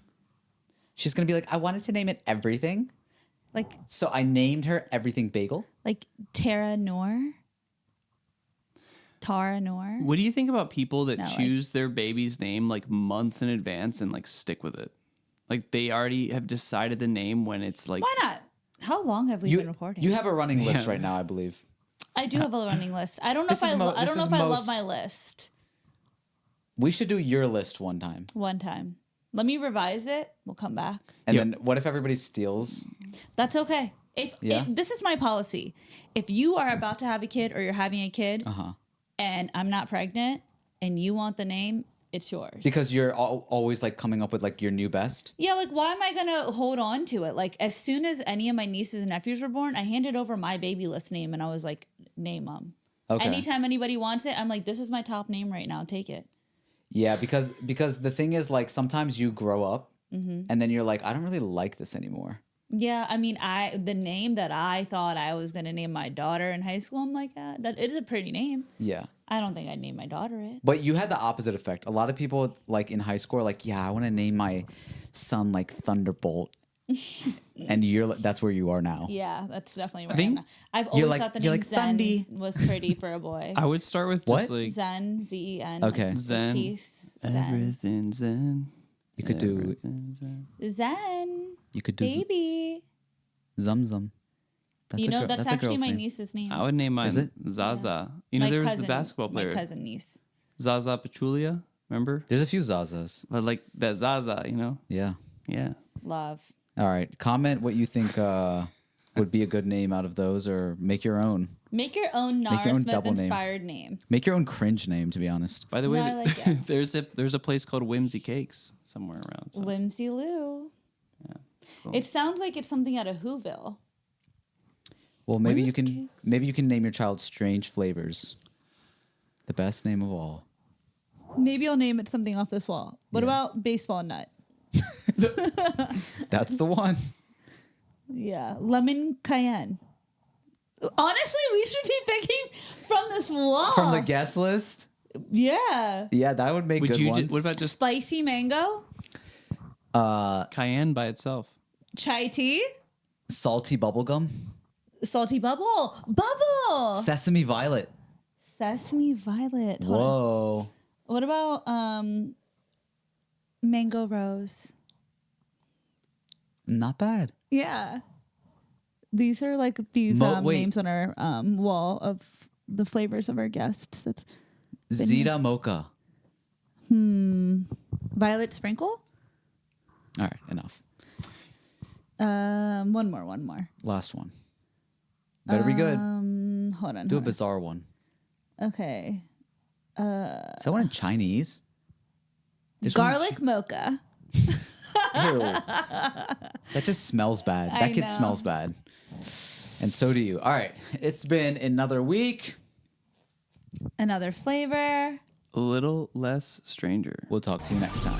She's going to be like, "I wanted to name it everything." Like So I named her Everything Bagel. Tara Noor. Tara Noor. What do you think about people that No, like- choose their baby's name like months in advance and like stick with it? Like they already have decided the name when it's like Why not? How long have we been recording? You have a running list right now, I believe. I do have a running list. I don't know This if is I this don't know is if I love most- my list. We should do your list one time. One time. Let me revise it. We'll come back. And Yep. then what if everybody steals? That's okay. Yeah. This is my policy. If you are about to have a kid or you're having a kid and I'm not pregnant and you want the name, it's yours. Because you're always like coming up with like your new best. Yeah, like why am I gonna hold on to it? Like as soon as any of my nieces and nephews were born, I handed over my baby list name and I was like, name them. Okay. Anytime anybody wants it, I'm like, this is my top name right now. Take it. Yeah, because the thing is like sometimes you grow up and then you're like, I don't really like this anymore. Yeah, I mean, the name that I thought I was gonna name my daughter in high school, I'm like, that is a pretty name. Yeah. I don't think I'd name my daughter it. But you had the opposite effect. A lot of people like in high school are like, yeah, I want to name my son like Thunderbolt. And that's where you are now. Yeah, that's definitely right. think I've always like- thought the you're name like Zen Thundy. was pretty for a boy. I would start with What? just like Zen, Zen. Okay. Like Zen. peace. Zen. everything's zen. You could do Everything's zen. Zen. you could do Baby. Zum Zum. That's You a know, girl- that's a actually girl's my name. niece's name. I would name mine Is it? Zaza. You know, My there was cousin- the basketball player My cousin niece. Zaza Pachulia. Remember? There's a few Zazas. But like that Zaza, you know? Yeah. Yeah. Love. All right. Comment what you think would be a good name out of those, or make your own. Make your own Make your Nara own Smith double name. inspired name. Make your own cringe name, to be honest. By the No, way, I like it. there's a place called Whimsy Cakes somewhere around. So. Whimsy Lou. cool. It sounds like it's something out of Whoville. Well, maybe you Whimsy can Cakes. maybe you can name your child Strange Flavors. The best name of all. Maybe I'll name it something off this wall. What Yeah. about Baseball Nut? That's the one. Yeah. Lemon Cayenne. Honestly, we should be picking from this wall. From the guest list. Yeah. Yeah, that would make Would good you? ones. What about just Spicy mango. cayenne by itself? Chai tea. Salty bubblegum? Salty bubble. Bubble. Sesame violet. Sesame violet. Hold on. Whoa. What about mango rose? Not bad. Yeah. These are like these Wait. names on our wall of the flavors of our guests. That's Zeta mocha. Violet sprinkle. All right, enough. One more. Last one. Better be good. Hold on. Do a hold bizarre one. on. Okay. Is that one in Chinese? There's one in Garlic mocha. Ew. That just smells bad. I That kid know. smells bad. And so do you. All right. It's been another week. Another flavor. A little less stranger. We'll talk to you next time.